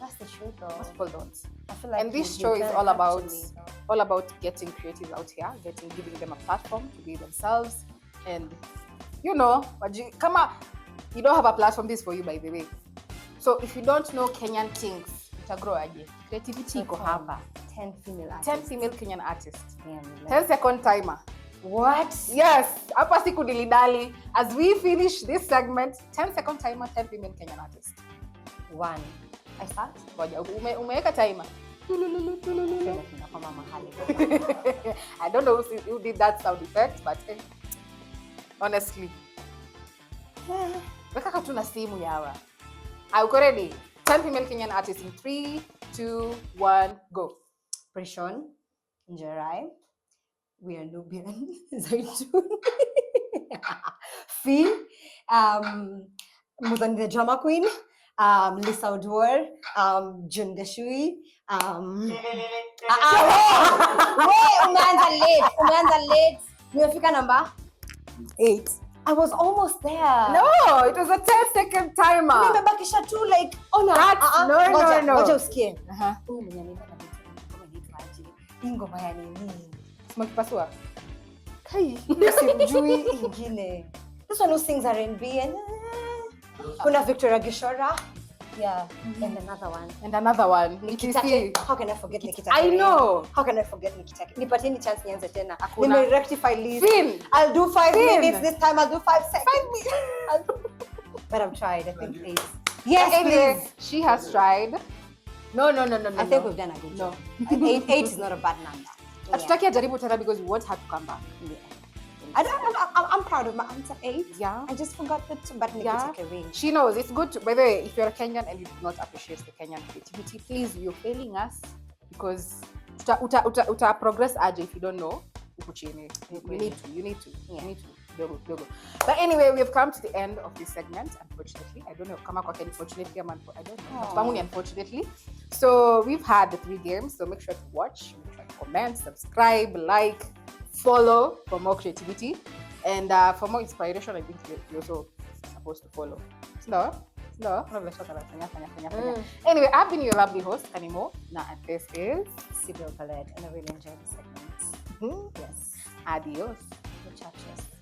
That's the truth though. Most people don't. I feel like and this show is all about getting creatives out here, giving them a platform to be themselves. And you know, kama you don't have a platform, this is for you, by the way. So if you don't know Kenyan things, utagrow aje. Creativity iko hapa. 10 female artists. 10 female Kenyan artists. Damn, 10-second timer. What? Yes. Hapa siku dilidali. As we finish this segment, 10-second timer, 10 female Kenyan artists. 1. I start? Ngoja, umeweka timer. I don't know who did that sound effect, but honestly. Weka katuna simu yawa. Are you ready? 10 female Kenyan artists in 3, 2, 1, go. Prishon, Njerai, We Are Nubian, Zaitun, Fee, Muzani the Drama Queen, Lisa Odwar, June Deshui, umeanza late. Nimefika number 8. I was almost there. No, it was a 10-second timer. Nimebakisha tu like no. Ngoja usikie. Ingoma ya nini? Smakipasua. Kai, simjui ingine. This one who sings R&B and kuna Victoria Gishora. Yeah, and another one. Nikitake. How can I forget Nikitake? I know. How can I forget Nikitake? Nipateni chance nianze tena. Hakuna. Nime rectify list. Finn. I'll do 5 minutes this time. I'll do 5 seconds. 5 minutes. But I've tried. I think 8. Yes, Anyway, please. she has tried. No. I think we've done a good job. 8 is not a bad number. Hatutaki ajaribu tena because we want her to come back. Yeah. I'm proud of my answer 8. Yeah. I just forgot the 2, but make it take a ring. She knows. It's good to, by the way, if you're a Kenyan and you do not appreciate the Kenyan creativity, please, you're failing us because uta progress aje if you don't know. You need to. Dogo. But anyway, we've come to the end of this segment, unfortunately. I don't know. Unfortunately, I don't know. Unfortunately. So we've had the 3 games. So make sure to watch, make sure to comment, subscribe, like, follow for more creativity. And for more inspiration, I think you're also supposed to follow. No. Anyway, I've been your lovely host, Kanimo. Now, and this is Sybil Colette, and I really enjoyed the segment. Yes. Adios. Muchachos.